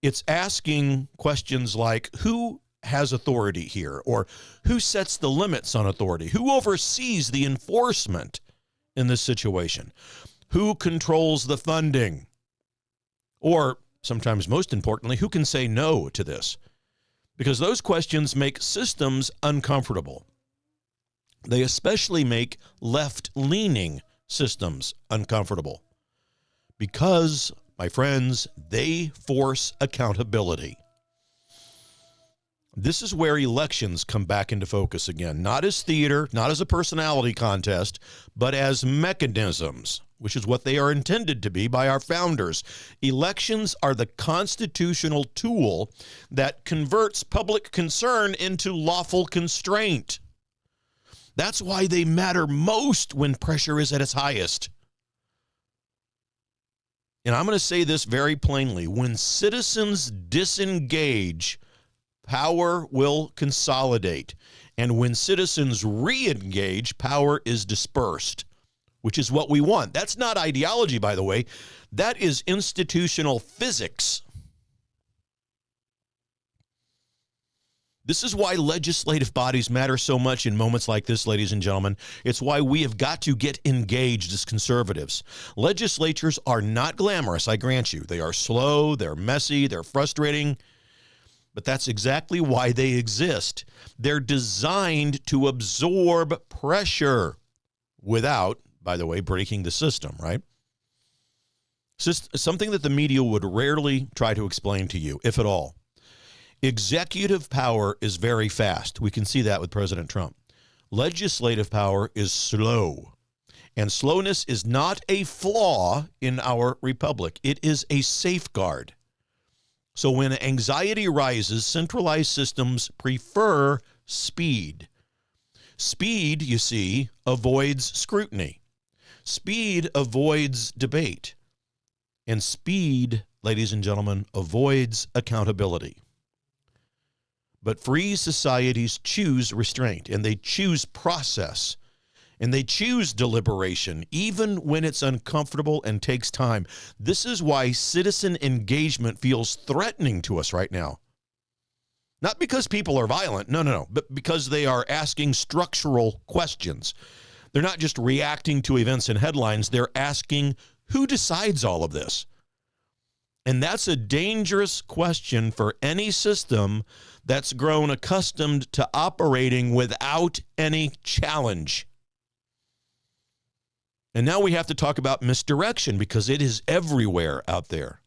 It's asking questions like, who has authority here? Or who sets the limits on authority? Who oversees the enforcement in this situation? Who controls the funding? Or sometimes most importantly, who can say no to this? Because those questions make systems uncomfortable. They especially make left-leaning systems uncomfortable because, my friends, they force accountability. This is where elections come back into focus again, not as theater, not as a personality contest, but as mechanisms, which is what they are intended to be by our founders. Elections are the constitutional tool that converts public concern into lawful constraint. That's why they matter most when pressure is at its highest. And I'm going to say this very plainly. When citizens disengage, power will consolidate. And when citizens re-engage, power is dispersed, which is what we want. That's not ideology, by the way. That is institutional physics. This is why legislative bodies matter so much in moments like this, ladies and gentlemen. It's why we have got to get engaged as conservatives. Legislatures are not glamorous, I grant you. They are slow, they're messy, they're frustrating. But that's exactly why they exist. They're designed to absorb pressure without, by the way, breaking the system, right? Something that the media would rarely try to explain to you, if at all. Executive power is very fast. We can see that with President Trump. Legislative power is slow. And slowness is not a flaw in our republic. It is a safeguard. So when anxiety rises, centralized systems prefer speed. Speed, you see, avoids scrutiny. Speed avoids debate. And speed, ladies and gentlemen, avoids accountability. But free societies choose restraint, and they choose process, and they choose deliberation, even when it's uncomfortable and takes time. This is why citizen engagement feels threatening to us right now. Not because people are violent, no, but because they are asking structural questions. They're not just reacting to events and headlines, they're asking, who decides all of this? And that's a dangerous question for any system that's grown accustomed to operating without any challenge. And now we have to talk about misdirection because it is everywhere out there.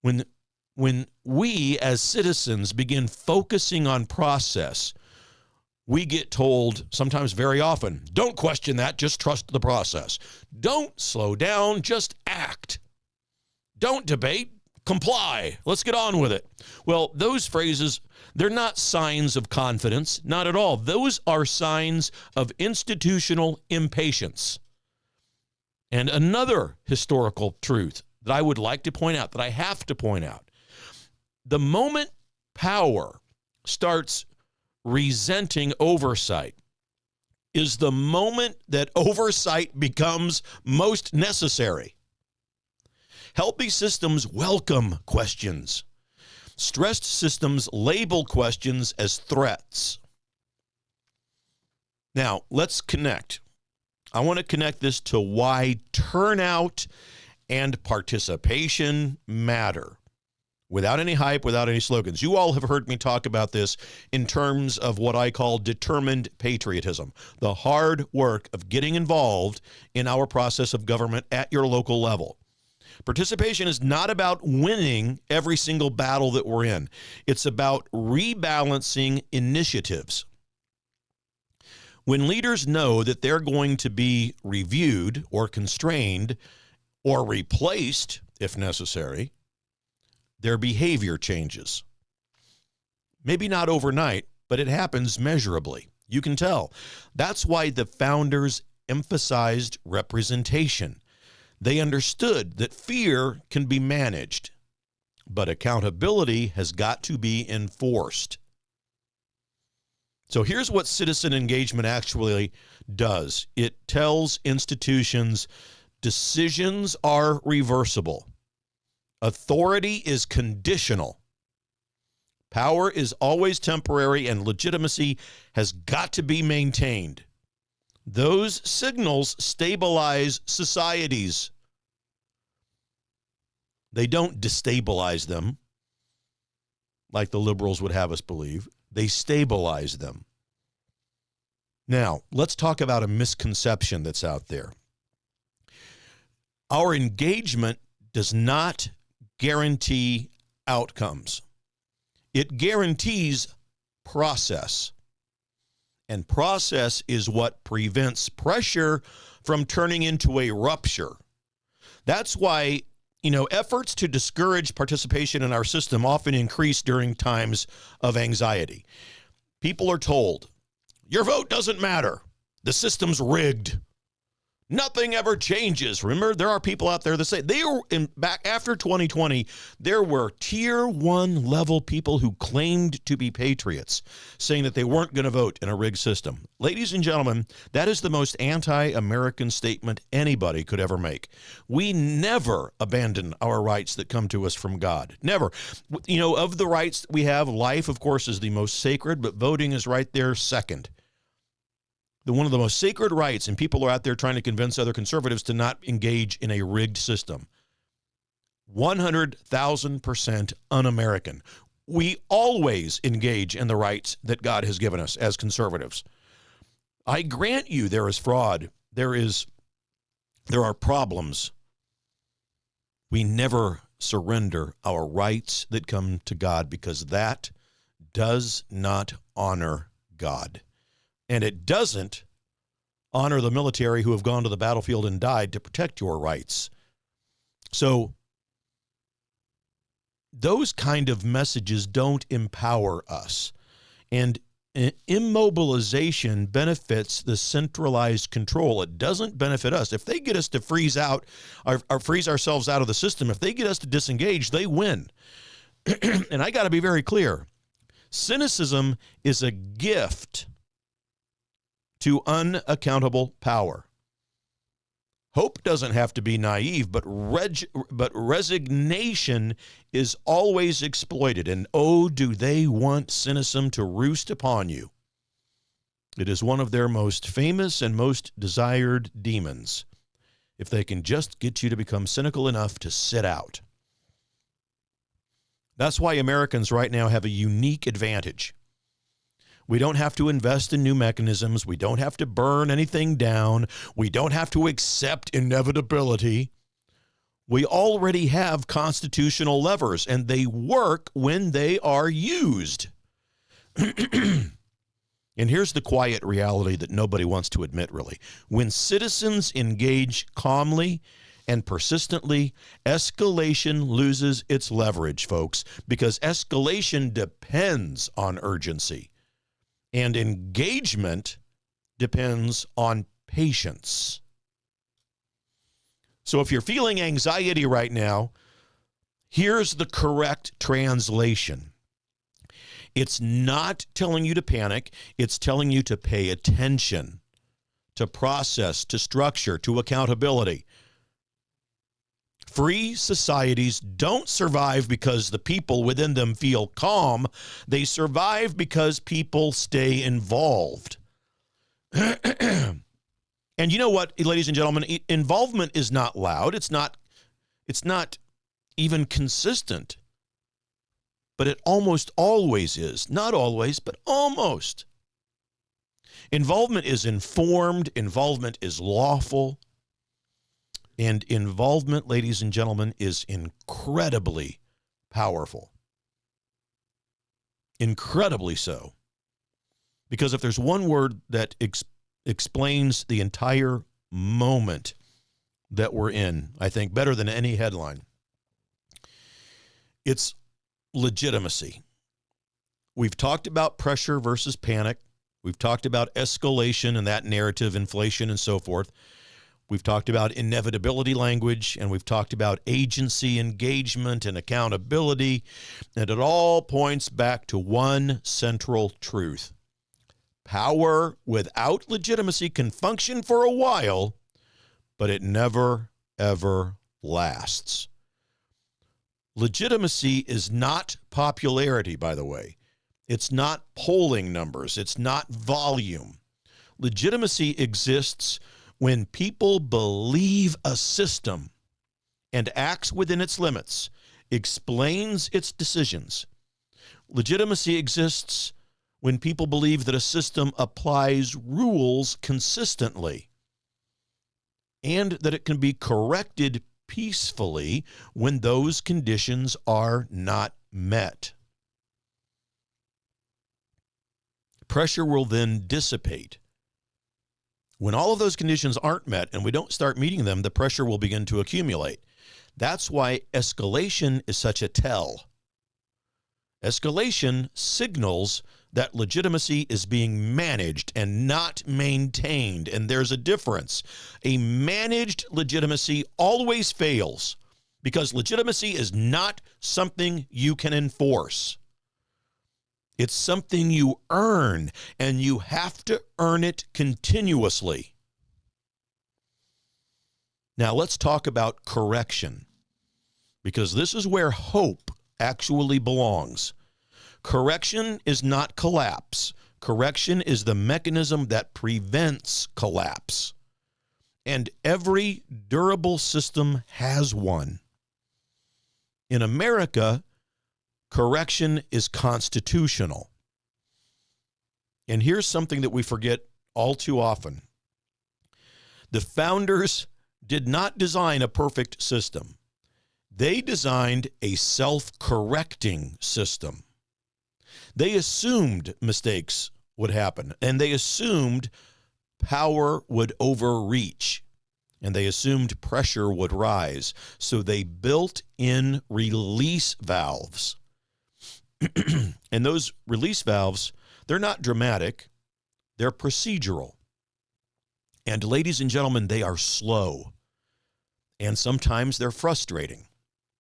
When we as citizens begin focusing on process, we get told, sometimes very often, don't question that, just trust the process. Don't slow down, just act. Don't debate, comply. Let's get on with it. Well, those phrases, they're not signs of confidence, not at all. Those are signs of institutional impatience. And another historical truth that I would like to point out, that I have to point out, the moment power starts resenting oversight is the moment that oversight becomes most necessary. Healthy systems welcome questions. Stressed systems label questions as threats. Now, let's connect. I want to connect this to why turnout and participation matter. Without any hype, without any slogans. You all have heard me talk about this in terms of what I call determined patriotism, the hard work of getting involved in our process of government at your local level. Participation is not about winning every single battle that we're in. It's about rebalancing initiatives. When leaders know that they're going to be reviewed or constrained or replaced, if necessary, their behavior changes. Maybe not overnight, but it happens measurably. You can tell. That's why the founders emphasized representation. They understood that fear can be managed, but accountability has got to be enforced. So here's what citizen engagement actually does. It tells institutions decisions are reversible. Authority is conditional. Power is always temporary, and legitimacy has got to be maintained. Those signals stabilize societies. They don't destabilize them, like the liberals would have us believe. They stabilize them. Now, let's talk about a misconception that's out there. Our engagement does not guarantee outcomes. It guarantees process. And process is what prevents pressure from turning into a rupture. That's why, efforts to discourage participation in our system often increase during times of anxiety. People are told, your vote doesn't matter. The system's rigged. Nothing ever changes. Remember, there are people out there that say back after 2020, there were tier 1 level people who claimed to be patriots, saying that they weren't going to vote in a rigged system. Ladies and gentlemen, that is the most anti-American statement anybody could ever make. We never abandon our rights that come to us from God. Never. Of the rights that we have, life, of course, is the most sacred, but voting is right there second. One of the most sacred rights, and people are out there trying to convince other conservatives to not engage in a rigged system. 100,000% un-American. We always engage in the rights that God has given us as conservatives. I grant you there is fraud. There are problems. We never surrender our rights that come to God, because that does not honor God. And it doesn't honor the military who have gone to the battlefield and died to protect your rights. So those kind of messages don't empower us. And immobilization benefits the centralized control. It doesn't benefit us. If they get us to freeze out or freeze ourselves out of the system, if they get us to disengage, they win. And I got to be very clear. Cynicism is a gift to unaccountable power. Hope doesn't have to be naive, but resignation is always exploited. And oh, do they want cynicism to roost upon you. It is one of their most famous and most desired demons, if they can just get you to become cynical enough to sit out. That's why Americans right now have a unique advantage. We don't have to invest in new mechanisms. We don't have to burn anything down. We don't have to accept inevitability. We already have constitutional levers, and they work when they are used. And here's the quiet reality that nobody wants to admit, really. When citizens engage calmly and persistently, escalation loses its leverage, folks, because escalation depends on urgency. And engagement depends on patience. So if you're feeling anxiety right now, here's the correct translation. It's not telling you to panic. It's telling you to pay attention, to process, to structure, to accountability. Free societies don't survive because the people within them feel calm. They survive because people stay involved. And you know what, ladies and gentlemen, involvement is not loud. It's not even consistent. But it almost always is. Not always, but almost. Involvement is informed. Involvement is lawful. And involvement, ladies and gentlemen, is incredibly powerful. Incredibly so. Because if there's one word that explains the entire moment that we're in, I think better than any headline, it's legitimacy. We've talked about pressure versus panic. We've talked about escalation and that narrative, inflation, and so forth. We've talked about inevitability language, and we've talked about agency, engagement, and accountability. And it all points back to one central truth. Power without legitimacy can function for a while, but it never, ever lasts. Legitimacy is not popularity, by the way. It's not polling numbers. It's not volume. Legitimacy exists when people believe a system and acts within its limits, explains its decisions. Legitimacy exists when people believe that a system applies rules consistently and that it can be corrected peacefully when those conditions are not met. Pressure will then dissipate. When all of those conditions aren't met and we don't start meeting them, the pressure will begin to accumulate. That's why escalation is such a tell. Escalation signals that legitimacy is being managed and not maintained, and there's a difference. A managed legitimacy always fails because legitimacy is not something you can enforce. It's something you earn, and you have to earn it continuously. Now let's talk about correction, because this is where hope actually belongs. Correction is not collapse. Correction is the mechanism that prevents collapse. And every durable system has one. In America, correction is constitutional. And here's something that we forget all too often. The founders did not design a perfect system. They designed a self-correcting system. They assumed mistakes would happen, and they assumed power would overreach, and they assumed pressure would rise. So they built in release valves. And those release valves, they're not dramatic, they're procedural. And ladies and gentlemen, they are slow. And sometimes they're frustrating.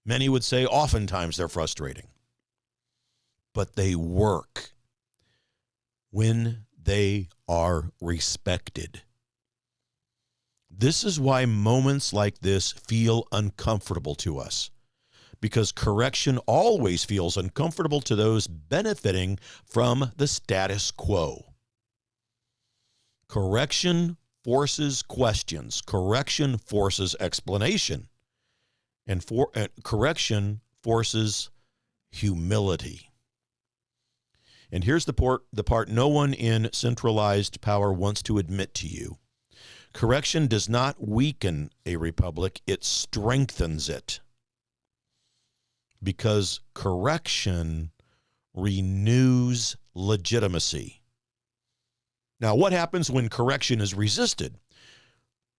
Many would say oftentimes they're frustrating. But they work when they are respected. This is why moments like this feel uncomfortable to us, because correction always feels uncomfortable to those benefiting from the status quo. Correction forces questions. Correction forces explanation. And correction forces humility. And here's the part no one in centralized power wants to admit to you. Correction does not weaken a republic, it strengthens it. Because correction renews legitimacy. Now, what happens when correction is resisted?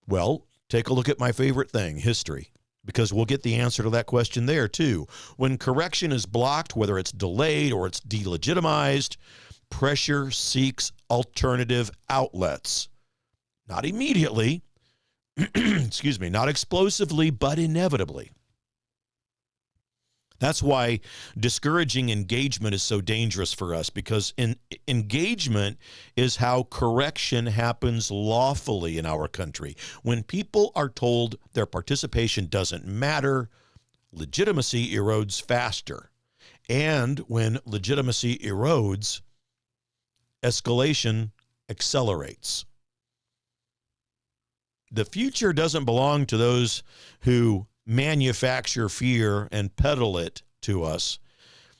Well, take a look at my favorite thing, history, because we'll get the answer to that question there too. When correction is blocked, whether it's delayed or it's delegitimized, pressure seeks alternative outlets. Not immediately, not explosively, but inevitably. That's why discouraging engagement is so dangerous for us, because engagement is how correction happens lawfully in our country. When people are told their participation doesn't matter, legitimacy erodes faster. And when legitimacy erodes, escalation accelerates. The future doesn't belong to those who manufacture fear and peddle it to us.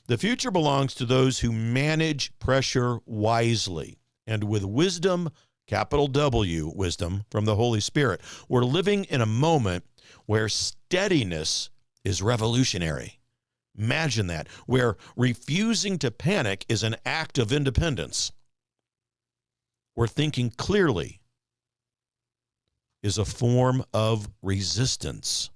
The future belongs to those who manage pressure wisely and with wisdom, capital W, wisdom from the Holy Spirit. We're living in a moment where steadiness is revolutionary. Imagine that, where refusing to panic is an act of independence. Where thinking clearly is a form of resistance.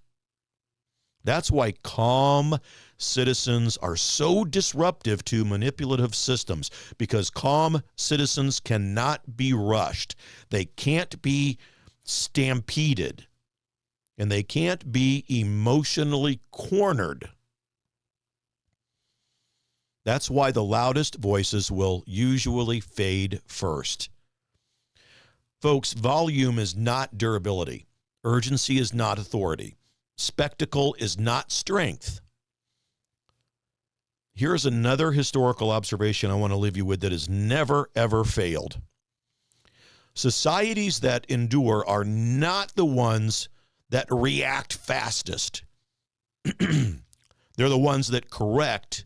That's why calm citizens are so disruptive to manipulative systems, because calm citizens cannot be rushed. They can't be stampeded, and they can't be emotionally cornered. That's why the loudest voices will usually fade first. Folks, volume is not durability. Urgency is not authority. Spectacle is not strength. Here's another historical observation I want to leave you with that has never, ever failed. Societies that endure are not the ones that react fastest. They're the ones that correct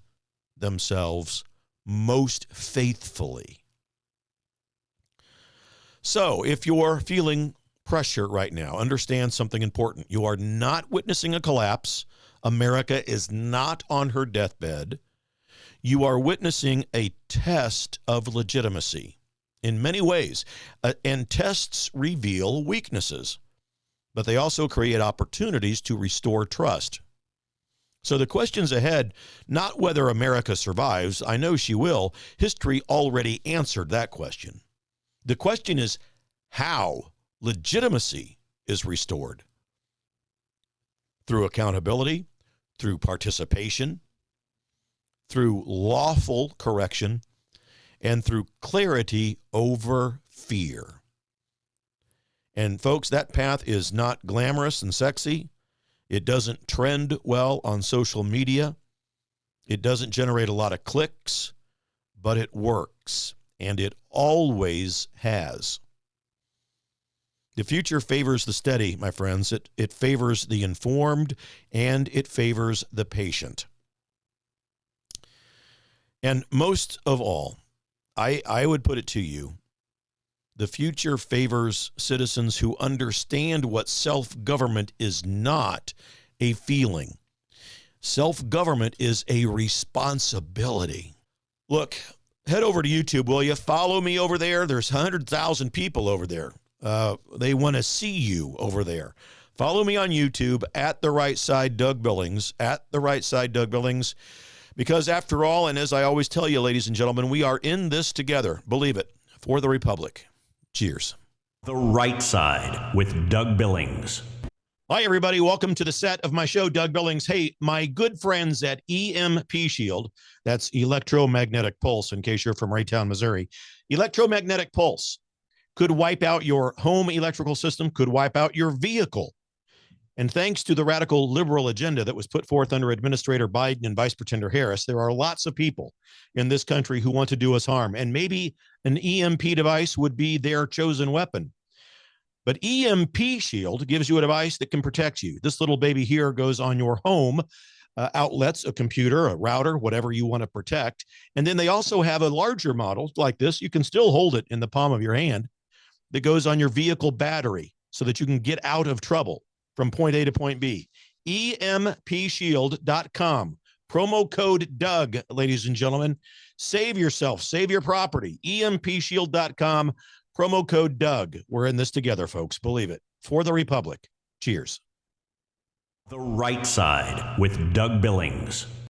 themselves most faithfully. So if you're feeling pressure right now, understand something important. You are not witnessing a collapse. America is not on her deathbed. You are witnessing a test of legitimacy in many ways. And tests reveal weaknesses, but they also create opportunities to restore trust. So the questions ahead, not whether America survives. I know she will. History already answered that question. The question is how legitimacy is restored. Through accountability, through participation, through lawful correction, and through clarity over fear. And folks, that path is not glamorous and sexy. It doesn't trend well on social media. It doesn't generate a lot of clicks, but it works, and it always has. The future favors the steady, my friends. It favors the informed, and it favors the patient. And most of all, I would put it to you, the future favors citizens who understand what self-government is not a feeling. Self-government is a responsibility. Look, head over to YouTube, will you? Follow me over there. There's 100,000 people over there. They want to see you over there. Follow me on YouTube at The Right Side Doug Billings, at The Right Side Doug Billings, because after all, and as I always tell you, ladies and gentlemen, we are in this together. Believe it, for the Republic. Cheers. The Right Side with Doug Billings. Hi, everybody. Welcome to the set of my show, Doug Billings. Hey, my good friends at EMP Shield, that's electromagnetic pulse, in case you're from Raytown, Missouri. Electromagnetic pulse could wipe out your home electrical system, could wipe out your vehicle. And thanks to the radical liberal agenda that was put forth under Administrator Biden and Vice Pretender Harris, there are lots of people in this country who want to do us harm. And maybe an EMP device would be their chosen weapon. But EMP Shield gives you a device that can protect you. This little baby here goes on your home outlets, a computer, a router, whatever you want to protect. And then they also have a larger model like this. You can still hold it in the palm of your hand that goes on your vehicle battery so that you can get out of trouble from point A to point B. EMPshield.com. Promo code Doug, ladies and gentlemen. Save yourself. Save your property. EMPshield.com. Promo code Doug. We're in this together, folks. Believe it. For the Republic. Cheers. The Right Side with Doug Billings.